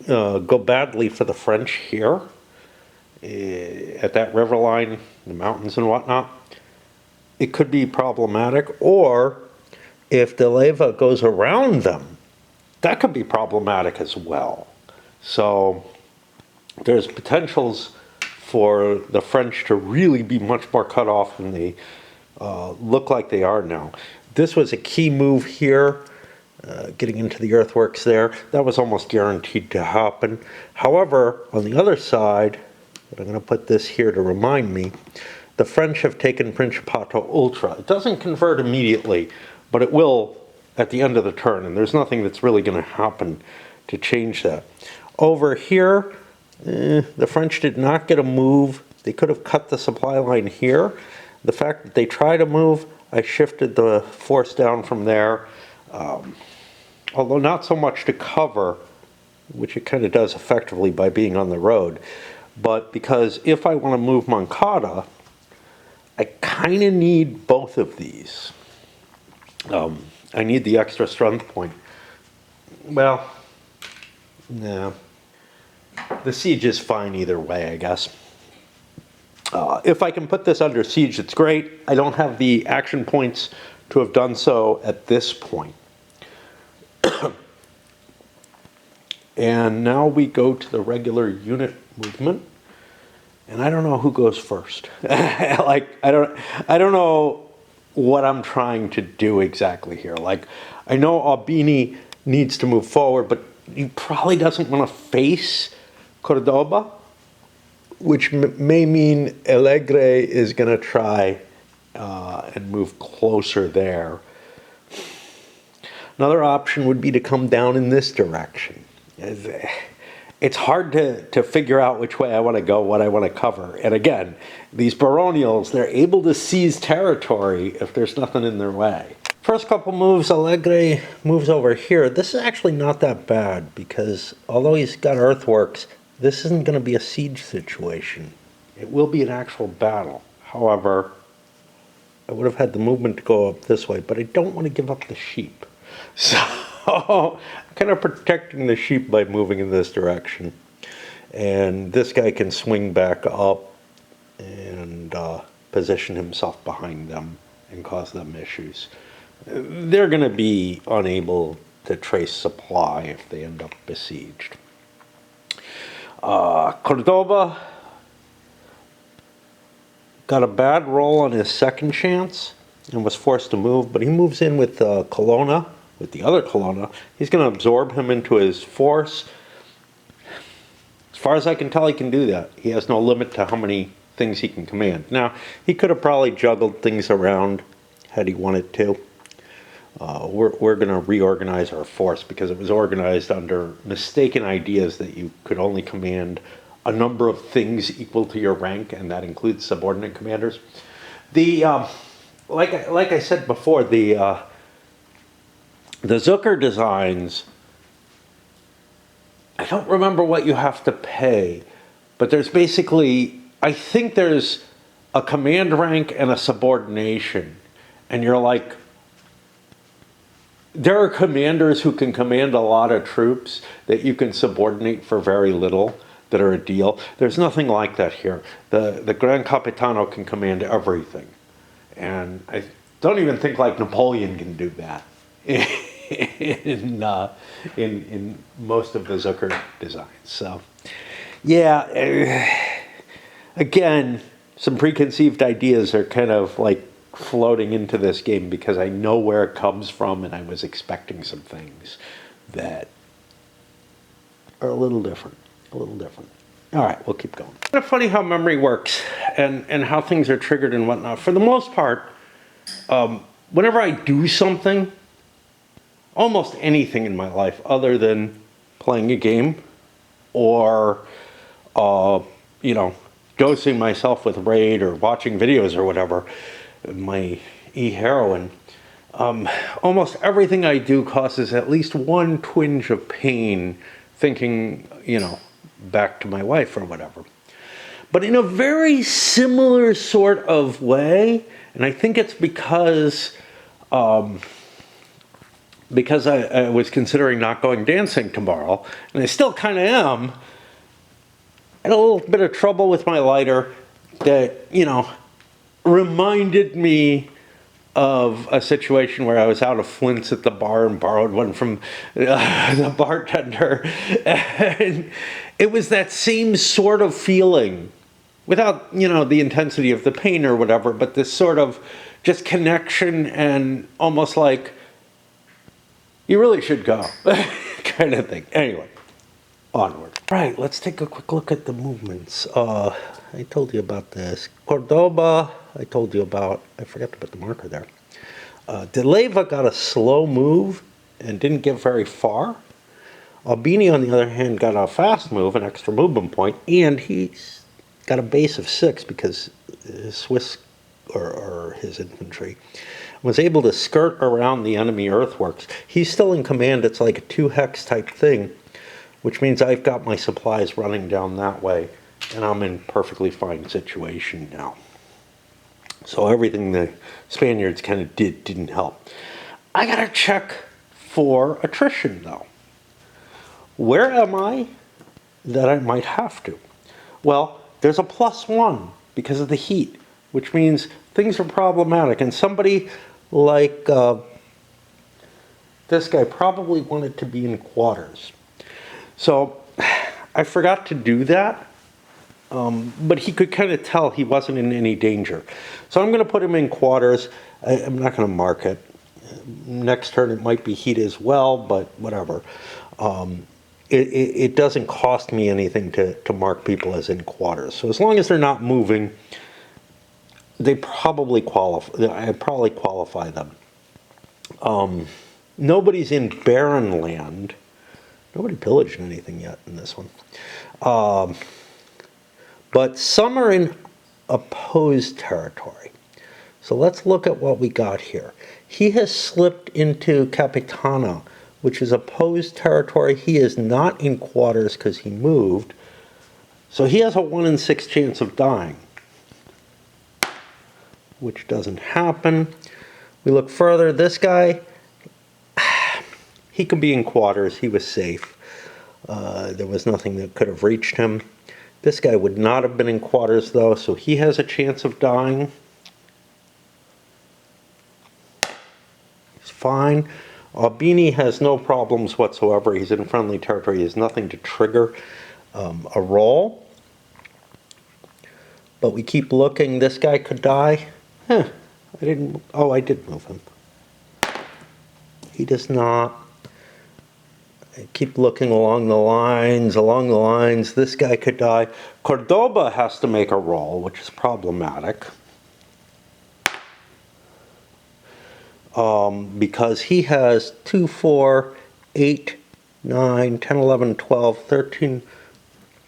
[SPEAKER 1] go badly for the French here, at that river line, the mountains and whatnot, it could be problematic. Or if the leva goes around them, that could be problematic as well. So there's potentials for the French to really be much more cut off than they look like they are now. This was a key move here, getting into the earthworks there. That was almost guaranteed to happen. However, on the other side, and I'm going to put this here to remind me, the French have taken Principato Ultra. It doesn't convert immediately, but it will at the end of the turn, and there's nothing that's really going to happen to change that. Over here, the French did not get a move. They could have cut the supply line here. The fact that they tried to move, I shifted the force down from there, although not so much to cover, which it kind of does effectively by being on the road, but because if I want to move Moncada, I kind of need both of these. I need the extra strength point. Well, no. The siege is fine either way, I guess. If I can put this under siege, it's great. I don't have the action points to have done so at this point. And now we go to the regular unit movement. And I don't know who goes first. Like, I don't know what I'm trying to do exactly here. Like, I know Albini needs to move forward, but he probably doesn't want to face Cordoba, which may mean Alegre is going to try and move closer there. Another option would be to come down in this direction. It's hard to figure out which way I want to go, what I want to cover. And again, these baronials, they're able to seize territory if there's nothing in their way. First couple moves, Alegre moves over here. This is actually not that bad because although he's got earthworks, this isn't going to be a siege situation. It will be an actual battle. However, I would have had the movement to go up this way, but I don't want to give up the sheep. So I'm kind of protecting the sheep by moving in this direction. And this guy can swing back up and position himself behind them and cause them issues. They're going to be unable to trace supply if they end up besieged. Cordoba got a bad roll on his second chance and was forced to move, but he moves in with Colonna, with the other Colonna. He's going to absorb him into his force. As far as I can tell, he can do that. He has no limit to how many things he can command. Now, he could have probably juggled things around had he wanted to. We're going to reorganize our force because it was organized under mistaken ideas that you could only command a number of things equal to your rank, and that includes subordinate commanders. Like I said before, the Zucker designs, I don't remember what you have to pay, but there's basically, I think there's a command rank and a subordination, and you're like, there are commanders who can command a lot of troops that you can subordinate for very little that are a deal. There's nothing like that here. The Gran Capitano can command everything. And I don't even think like Napoleon can do that in most of the Zucker designs. So, yeah, again, some preconceived ideas are kind of like floating into this game because I know where it comes from and I was expecting some things that are a little different. All right, we'll keep going. It's kind of funny how memory works and how things are triggered and whatnot. For the most part, whenever I do something, almost anything in my life other than playing a game or, dosing myself with Raid or watching videos or whatever, my e-heroin, almost everything I do causes at least one twinge of pain thinking, back to my wife or whatever. But in a very similar sort of way, and I think it's because because I was considering not going dancing tomorrow, and I still kind of am. I had a little bit of trouble with my lighter that, you know, reminded me of a situation where I was out of flints at the bar and borrowed one from the bartender. And it was that same sort of feeling, without, you know, the intensity of the pain or whatever, but this sort of just connection and almost like, you really should go kind of thing. Anyway, onward. Right, let's take a quick look at the movements. I told you about this. Cordoba, I told you about. I forgot to put the marker there. De Leyva got a slow move and didn't get very far. Albini, on the other hand, got a fast move, an extra movement point, and he's got a base of 6 because his Swiss, or his infantry, was able to skirt around the enemy earthworks. He's still in command. It's like a 2-hex type thing, which means I've got my supplies running down that way, and I'm in perfectly fine situation now. So everything the Spaniards kind of didn't help. I gotta check for attrition though. Where am I that I might have to? Well, there's a +1 because of the heat, which means things are problematic. And somebody like this guy probably wanted to be in quarters. So I forgot to do that. But he could kind of tell he wasn't in any danger. So I'm going to put him in quarters. I'm not going to mark it. Next turn it might be heat as well, but whatever. It doesn't cost me anything to mark people as in quarters. So as long as they're not moving, they probably qualify. I probably qualify them. Nobody's in barren land. Nobody pillaged anything yet in this one. But some are in opposed territory. So let's look at what we got here. He has slipped into Capitan, which is opposed territory. He is not in quarters because he moved. So he has a 1 in 6 chance of dying, which doesn't happen. We look further. This guy, he could be in quarters. He was safe. There was nothing that could have reached him. This guy would not have been in quarters, though, so he has a chance of dying. He's fine. Albini has no problems whatsoever. He's in friendly territory. He has nothing to trigger a roll. But we keep looking. This guy could die. I did move him. He does not. I keep looking along the lines. This guy could die. Cordoba has to make a roll, which is problematic. Because he has 2, 4, 8, 9, 10, 11, 12, 13,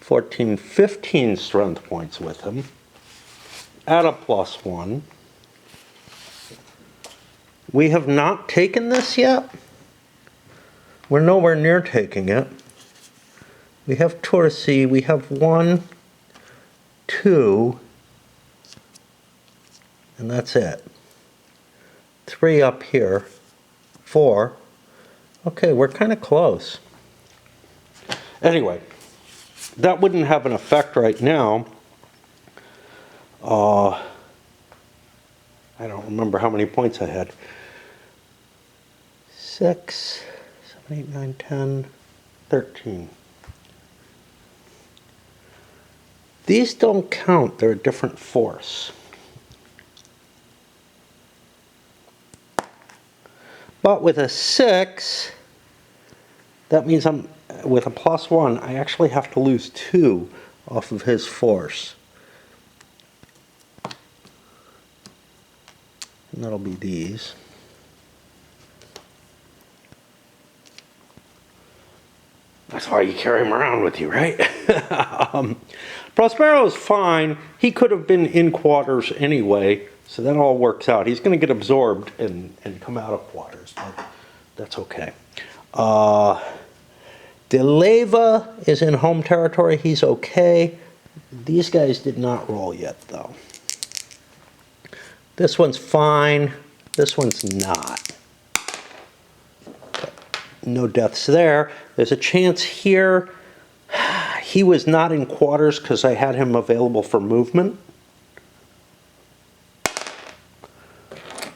[SPEAKER 1] 14, 15 strength points with him. At a +1. We have not taken this yet. We're nowhere near taking it. We have Torsi. We have 1, 2, and that's it. 3 up here. 4. Okay, we're kind of close. Anyway, that wouldn't have an effect right now. I don't remember how many points I had. 6, 7, 8, 9, 10, 13. These don't count. They're a different force. But with a 6, that means I'm with a +1, I actually have to lose 2 off of his force. And that'll be these. That's why you carry him around with you, right? Prospero's fine. He could have been in quarters anyway, so that all works out. He's going to get absorbed and come out of quarters, but that's okay. De Leyva is in home territory. He's okay. These guys did not roll yet, though. This one's fine. This one's not. No deaths there. There's a chance here. He was not in quarters because I had him available for movement.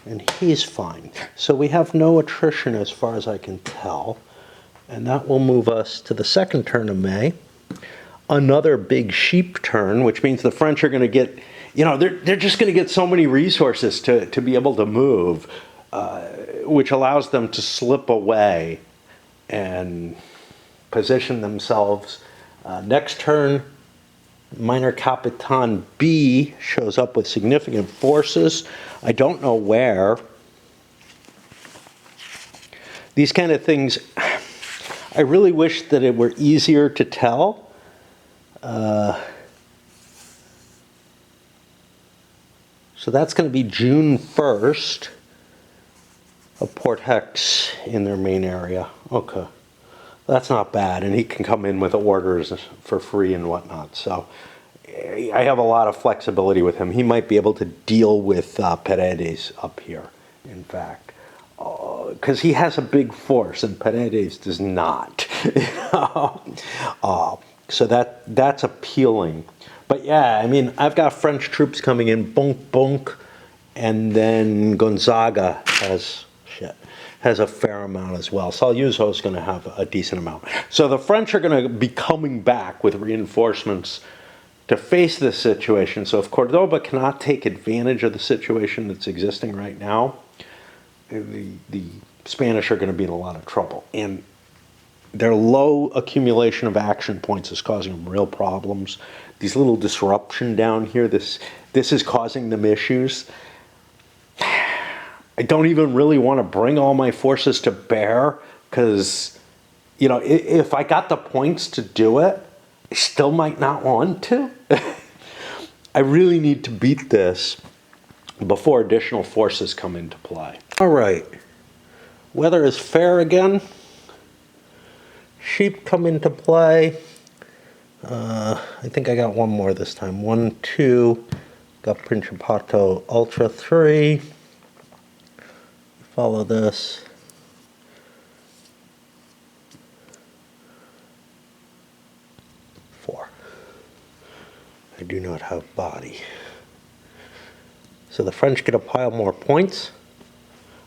[SPEAKER 1] And he's fine. So we have no attrition as far as I can tell. And that will move us to the second turn of May. Another big sheep turn, which means the French are going to get, you know, they're just going to get so many resources to be able to move, which allows them to slip away and position themselves. Next turn, minor Capitan B shows up with significant forces. I don't know where. These kind of things, I really wish that it were easier to tell. So that's going to be June 1st, a Port Hex in their main area. Okay. That's not bad, and he can come in with orders for free and whatnot. So I have a lot of flexibility with him. He might be able to deal with Paredes up here, in fact, because he has a big force, and Paredes does not. So that's appealing. But yeah, I mean, I've got French troops coming in, bonk, bonk, and then Gonzaga has a fair amount as well. Saluzzo is going to have a decent amount. So the French are going to be coming back with reinforcements to face this situation. So if Cordoba cannot take advantage of the situation that's existing right now, the Spanish are going to be in a lot of trouble. And their low accumulation of action points is causing them real problems. These little disruption down here, this is causing them issues. I don't even really want to bring all my forces to bear because, you know, if I got the points to do it, I still might not want to. I really need to beat this before additional forces come into play. All right. Weather is fair again. Sheep come into play. I think I got one more this time. 1, 2. Got Principato Ultra 3. Follow this. 4. I do not have body. So the French get a pile more points,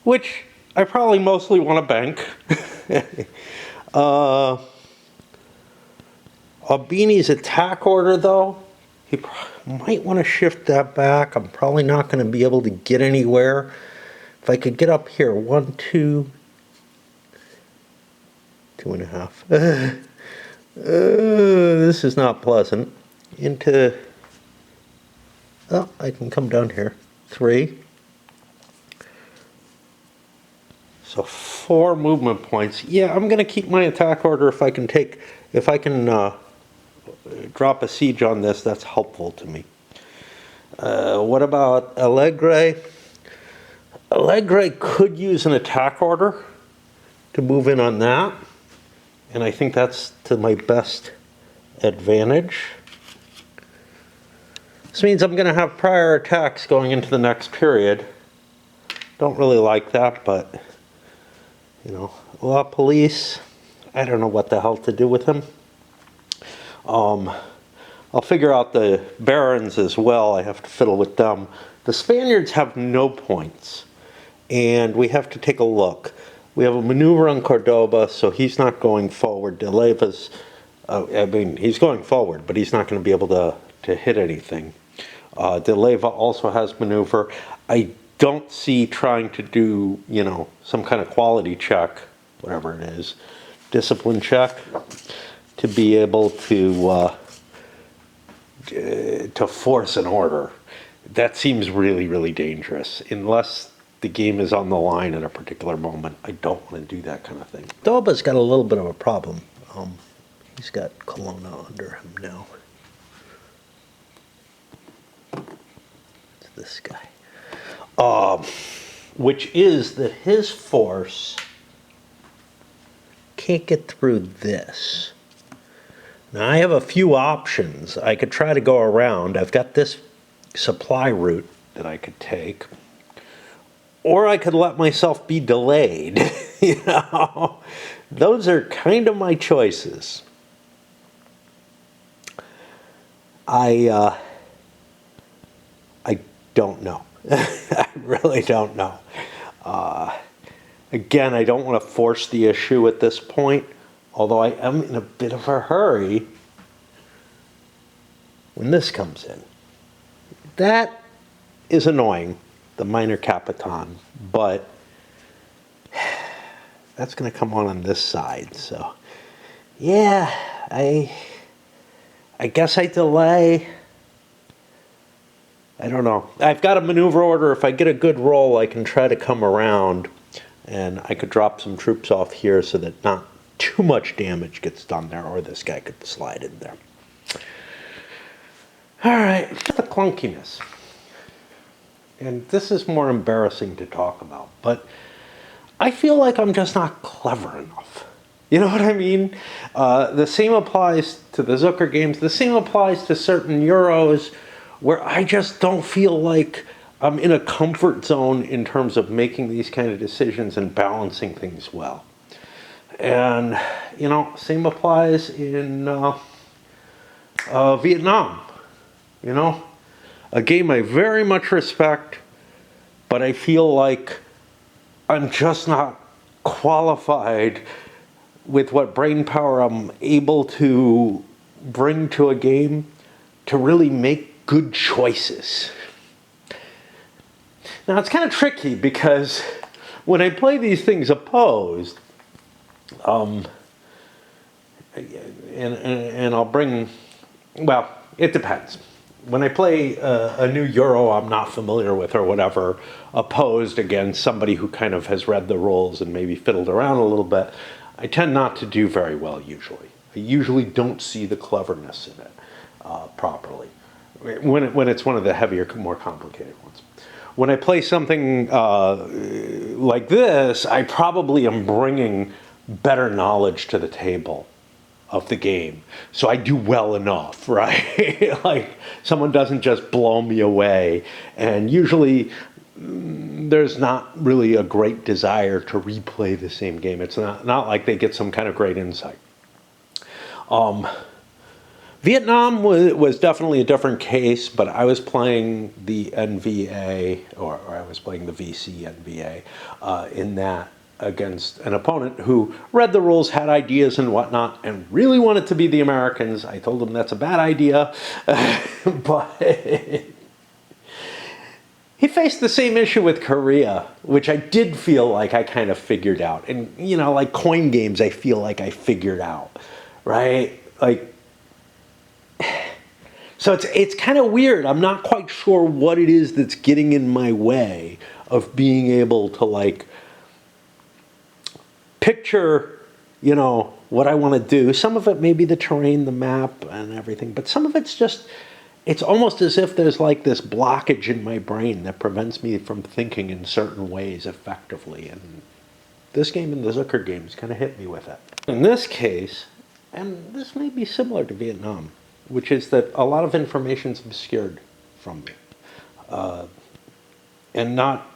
[SPEAKER 1] which I probably mostly want to bank. Albini's attack order, though, he might want to shift that back. I'm probably not going to be able to get anywhere. If I could get up here, 1, 2, 2.5. This is not pleasant. Into, oh, I can come down here. 3. So 4 movement points. Yeah, I'm going to keep my attack order if I can drop a siege on this. That's helpful to me. What about Alegre? Alegre could use an attack order to move in on that, and I think that's to my best advantage. This means I'm going to have prior attacks going into the next period. Don't really like that, but, you know, La Police, I don't know what the hell to do with him. I'll figure out the barons as well. I have to fiddle with them. The Spaniards have no points, and we have to take a look. We have a maneuver on Cordoba, so he's not going forward. De Leiva's, I mean, he's going forward, but he's not going to be able to hit anything. De Leiva also has maneuver. I don't see trying to do, you know, some kind of quality check, whatever it is, discipline check, to be able to force an order. That seems really, really dangerous. Unless the game is on the line at a particular moment, I don't want to do that kind of thing. Doba's got a little bit of a problem. He's got Colonna under him now. It's this guy. Which is that his force can't get through this. Now I have a few options. I could try to go around. I've got this supply route that I could take. or I could let myself be delayed. You know, those are kind of my choices. I don't know. I really don't know. Again, I don't want to force the issue at this point, although I am in a bit of a hurry when this comes in. That is annoying, the minor Capitan, but that's going to come on this side. So, yeah, I guess I delay. I don't know. I've got a maneuver order. If I get a good roll, I can try to come around, and I could drop some troops off here so that not too much damage gets done there, or this guy could slide in there. All right, the clunkiness. And this is more embarrassing to talk about, but I feel like I'm just not clever enough. You know what I mean? The same applies to the Zucker games. The same applies to certain Euros where I just don't feel like I'm in a comfort zone in terms of making these kind of decisions and balancing things well. And, you know, same applies in Vietnam. You know, a game I very much respect, but I feel like I'm just not qualified with what brain power I'm able to bring to a game to really make good choices. Now, it's kind of tricky because when I play these things opposed, and I'll bring, well, it depends. When I play a new Euro I'm not familiar with or whatever, opposed against somebody who kind of has read the rules and maybe fiddled around a little bit, I tend not to do very well usually. I usually don't see the cleverness in it properly when it's one of the heavier, more complicated ones. When I play something like this, I probably am bringing better knowledge to the table of the game. So I do well enough, right? Like someone doesn't just blow me away. And usually there's not really a great desire to replay the same game. It's not like they get some kind of great insight. Vietnam was definitely a different case, but I was playing the NVA, or I was playing the VC NVA in that against an opponent who read the rules, had ideas and whatnot, and really wanted to be the Americans. I told him that's a bad idea, but he faced the same issue with Korea, which I did feel like I kind of figured out. And, you know, like coin games, I feel like I figured out, right? Like, so it's kind of weird. I'm not quite sure what it is that's getting in my way of being able to, like, picture, you know, what I want to do. Some of it may be the terrain, the map, and everything, but some of it's just, it's almost as if there's like this blockage in my brain that prevents me from thinking in certain ways effectively. And this game and the Zucker games kind of hit me with it. In this case, and this may be similar to Vietnam, which is that a lot of information is obscured from me. And not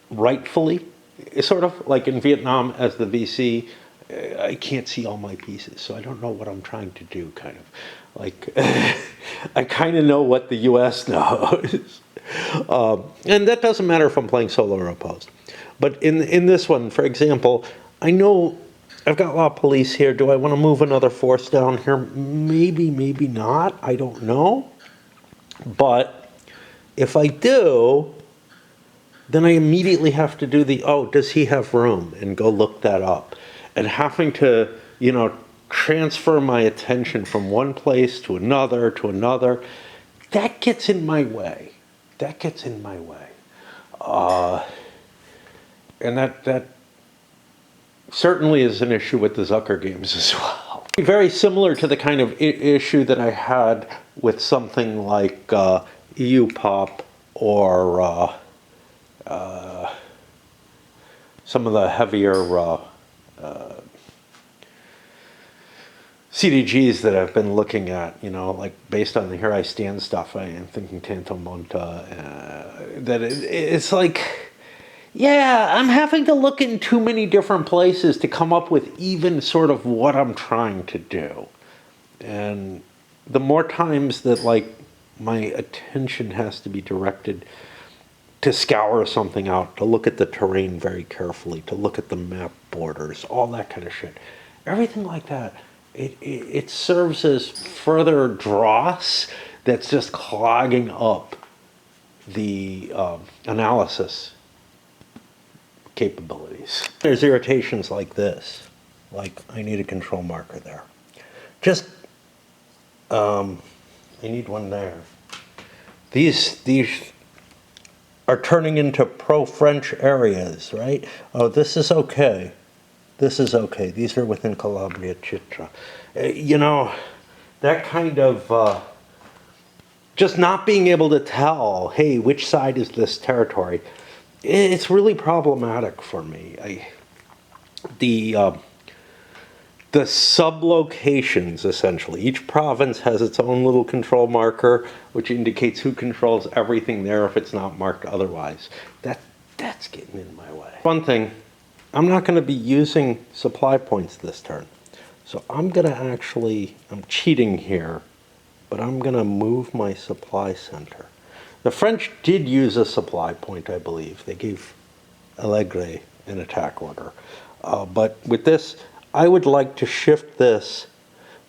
[SPEAKER 1] rightfully. It's sort of like in Vietnam as the VC, I can't see all my pieces, so I don't know what I'm trying to do, kind of. Like, I kind of know what the US knows. And that doesn't matter if I'm playing solo or opposed. But in this one, for example, I know I've got a lot of police here. Do I want to move another force down here? Maybe, maybe not. I don't know. But if I do, then I immediately have to do the, oh, does he have room? And go look that up. And having to, you know, transfer my attention from one place to another, that gets in my way. That gets in my way. And that certainly is an issue with the Zucker games as well. Very similar to the kind of issue that I had with something like EU Pop or some of the heavier CDGs that I've been looking at, you know, like based on the Here I Stand stuff, I am thinking Tanto Monta, that it's like, Yeah, I'm having to look in too many different places to come up with even sort of what I'm trying to do. And the more times that like my attention has to be directed to scour something out, to look at the terrain very carefully, to look at the map borders, all that kind of shit. Everything like that, it serves as further dross that's just clogging up the analysis capabilities. There's irritations like this, like I need a control marker there. Just, I need one there. These are turning into pro-French areas, right? Oh, this is okay. This is okay. These are within Calabria, Citra. You know, that kind of just not being able to tell, hey, which side is this territory? It's really problematic for me. The sublocations, essentially. Each province has its own little control marker, which indicates who controls everything there if it's not marked otherwise. That's getting in my way. One thing, I'm not going to be using supply points this turn. So I'm cheating here, but I'm going to move my supply center. The French did use a supply point, I believe. They gave Allegre an attack order. But with this, I would like to shift this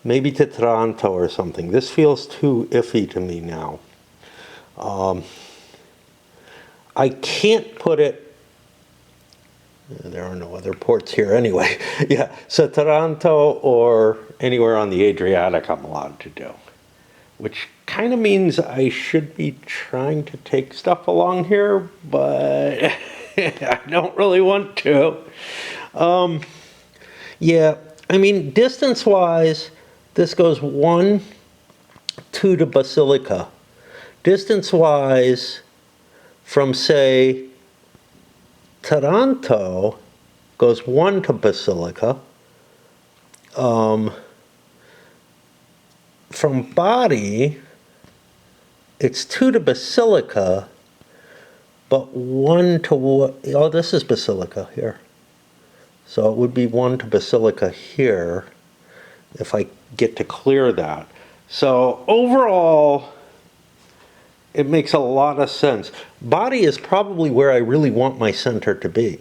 [SPEAKER 1] maybe to Taranto or something. This feels too iffy to me now. I can't put it, there are no other ports here anyway. Yeah, so Taranto or anywhere on the Adriatic I'm allowed to do, which kind of means I should be trying to take stuff along here, but I don't really want to. Yeah, I mean, distance-wise, this goes 1, 2 to Basilica. Distance-wise, from, say, Taranto, goes 1 to Basilica. From Bari, it's 2 to Basilica, but 1 to, oh, this is Basilica here. So it would be 1 to Basilica here if I get to clear that. So overall, it makes a lot of sense. Bari is probably where I really want my center to be.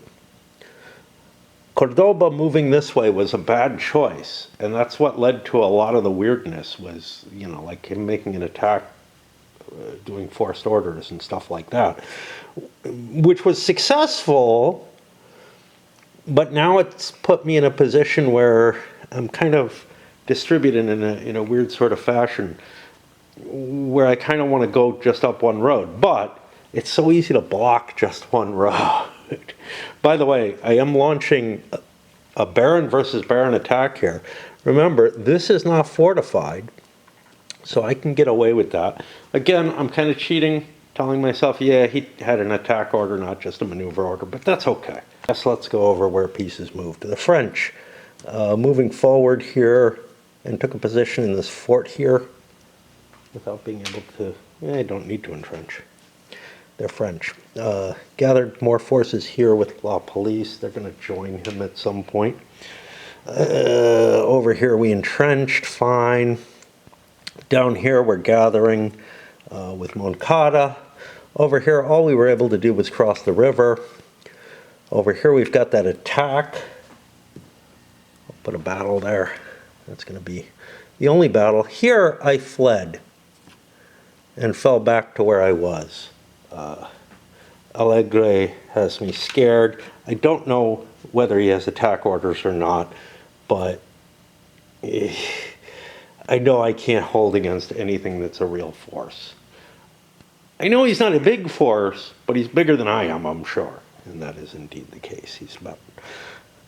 [SPEAKER 1] Cordoba moving this way was a bad choice, and that's what led to a lot of the weirdness was, you know, like him making an attack, doing forced orders and stuff like that, which was successful, but now it's put me in a position where I'm kind of distributed in a weird sort of fashion, where I kind of want to go just up one road, but it's so easy to block just one road. By the way, I am launching a Baron versus Baron attack here. Remember, this is not fortified, so I can get away with that. Again, I'm kind of cheating, telling myself, yeah, he had an attack order, not just a maneuver order, but that's okay. Yes, let's go over where pieces moved. The French, moving forward here, and took a position in this fort here without being able to, I don't need to entrench. They're French. Gathered more forces here with La Police. They're going to join him at some point. Over here we entrenched, fine. Down here we're gathering with Moncada. Over here all we were able to do was cross the river. Over here we've got that attack. I'll put a battle there. That's going to be the only battle. Here I fled and fell back to where I was. Allegre has me scared. I don't know whether he has attack orders or not, but I know I can't hold against anything that's a real force. I know he's not a big force, but he's bigger than I am, I'm sure. And that is indeed the case. He's about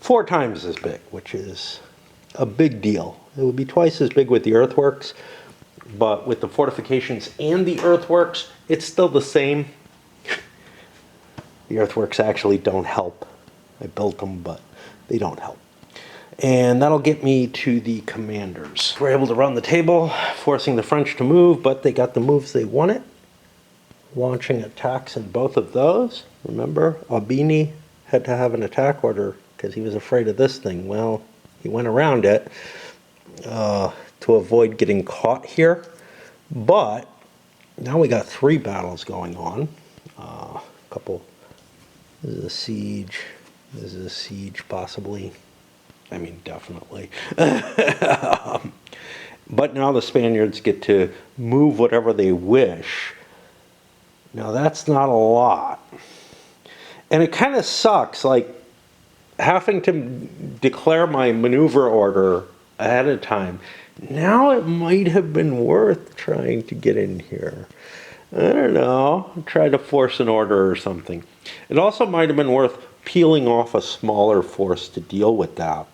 [SPEAKER 1] 4 times as big, which is a big deal. It would be twice as big with the earthworks, but with the fortifications and the earthworks, it's still the same. The earthworks actually don't help. I built them, but they don't help. And that'll get me to the commanders. We're able to run the table, forcing the French to move, but they got the moves they wanted. Launching attacks in both of those. Remember, Albini had to have an attack order because he was afraid of this thing. Well, he went around it to avoid getting caught here. But now we got 3 battles going on. A couple. This is a siege. This is a siege, possibly. I mean, definitely. But now the Spaniards get to move whatever they wish. Now that's not a lot. And it kind of sucks, like having to declare my maneuver order ahead of time. Now it might have been worth trying to get in here. I don't know, try to force an order or something. It also might have been worth peeling off a smaller force to deal with that.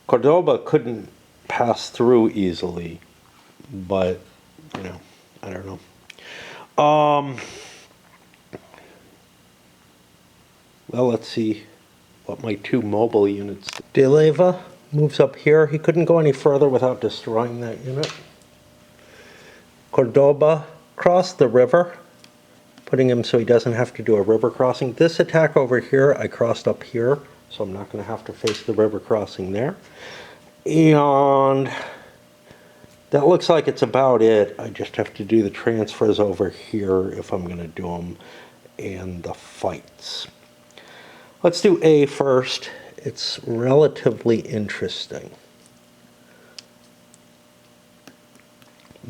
[SPEAKER 1] Cordoba couldn't pass through easily, but, you know, I don't know. Well, let's see what my 2 mobile units. De Leyva moves up here. He couldn't go any further without destroying that unit. Cordoba crossed the river, putting him so he doesn't have to do a river crossing. This attack over here, I crossed up here, so I'm not going to have to face the river crossing there. And that looks like it's about it. I just have to do the transfers over here if I'm going to do them, and the fights. Let's do A first. It's relatively interesting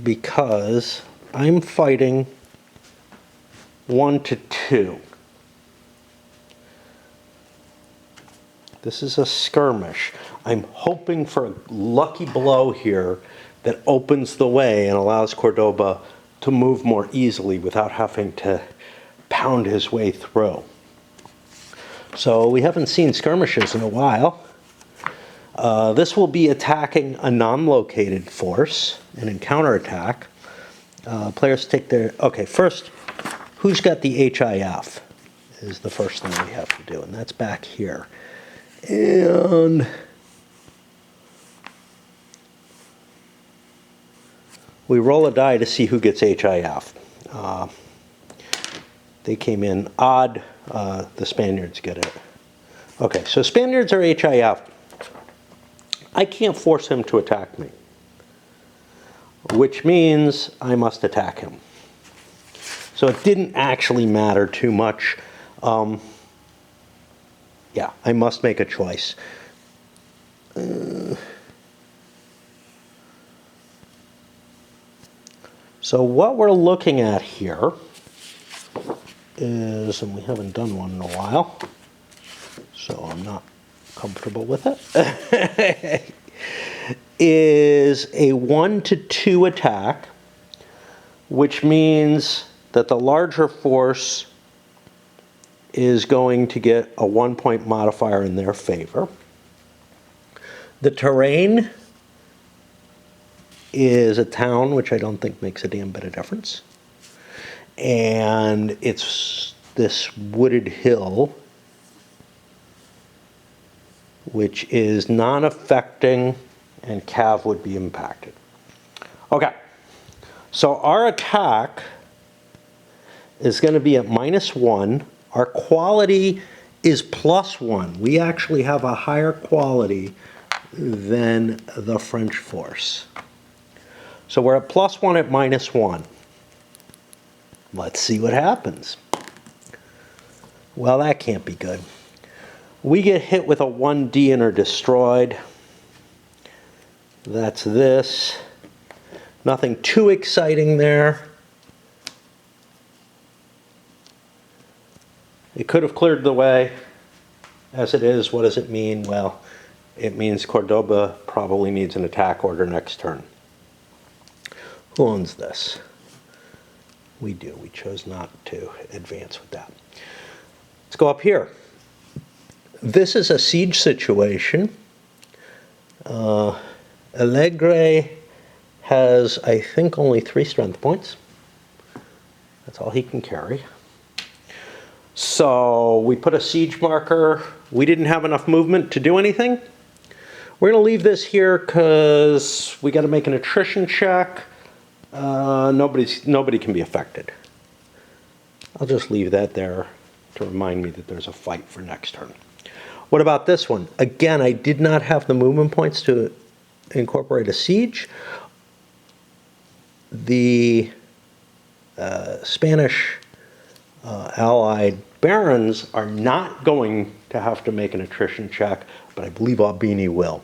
[SPEAKER 1] because I'm fighting 1 to 2. This is a skirmish. I'm hoping for a lucky blow here that opens the way and allows Cordoba to move more easily without having to pound his way through. So we haven't seen skirmishes in a while. This will be attacking a non-located force, an counterattack. Players take their... Okay, first, who's got the HIF is the first thing we have to do, and that's back here. And we roll a die to see who gets HIF. They came in odd. The Spaniards get it. Okay, so Spaniards are HIF. I can't force him to attack me, which means I must attack him. So it didn't actually matter too much. Yeah, I must make a choice. So what we're looking at here is, and we haven't done one in a while, so I'm not comfortable with it, is a 1 to 2 attack, which means that the larger force is going to get a 1-point modifier in their favor. The terrain is a town, which I don't think makes a damn bit of difference. And it's this wooded hill, which is non-affecting, and Cav would be impacted. Okay, so our attack is going to be at -1. Our quality is +1. We actually have a higher quality than the French force. So we're at +1 at -1. Let's see what happens. Well, that can't be good. We get hit with a 1D and are destroyed. That's this. Nothing too exciting there. It could have cleared the way. As it is, what does it mean? Well, it means Cordoba probably needs an attack order next turn. Who owns this? We do. We chose not to advance with that. Let's go up here. This is a siege situation. Alegre has, I think, only 3 strength points. That's all he can carry. So we put a siege marker. We didn't have enough movement to do anything. We're going to leave this here because we got to make an attrition check. Nobody can be affected. I'll just leave that there. to remind me that there's a fight for next turn. What about this one? Again, I did not have the movement points to incorporate a siege. The Spanish allied barons are not going to have to make an attrition check, but I believe Albini will.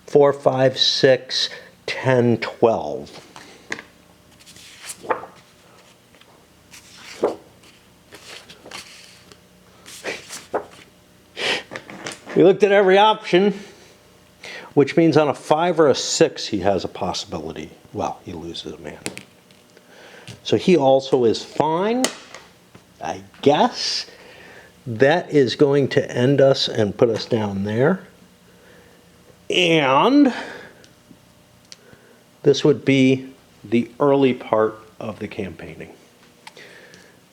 [SPEAKER 1] 4, 5, 6, 10, 12. We looked at every option, which means on a 5 or a 6 he has a possibility. Well, he loses a man. So he also is fine, I guess. That is going to end us and put us down there. And this would be the early part of the campaigning.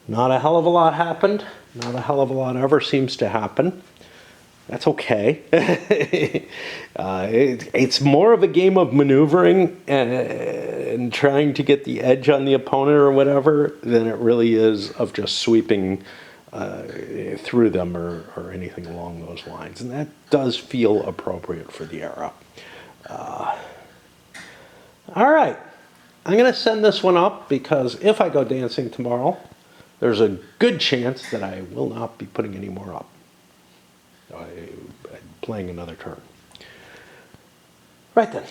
[SPEAKER 1] Not a hell of a lot happened. Not a hell of a lot ever seems to happen. That's okay. It's more of a game of maneuvering and trying to get the edge on the opponent or whatever than it really is of just sweeping through them or anything along those lines. And that does feel appropriate for the era. All right. I'm going to send this one up because if I go dancing tomorrow, there's a good chance that I will not be putting any more up. I'm playing another turn. Right then.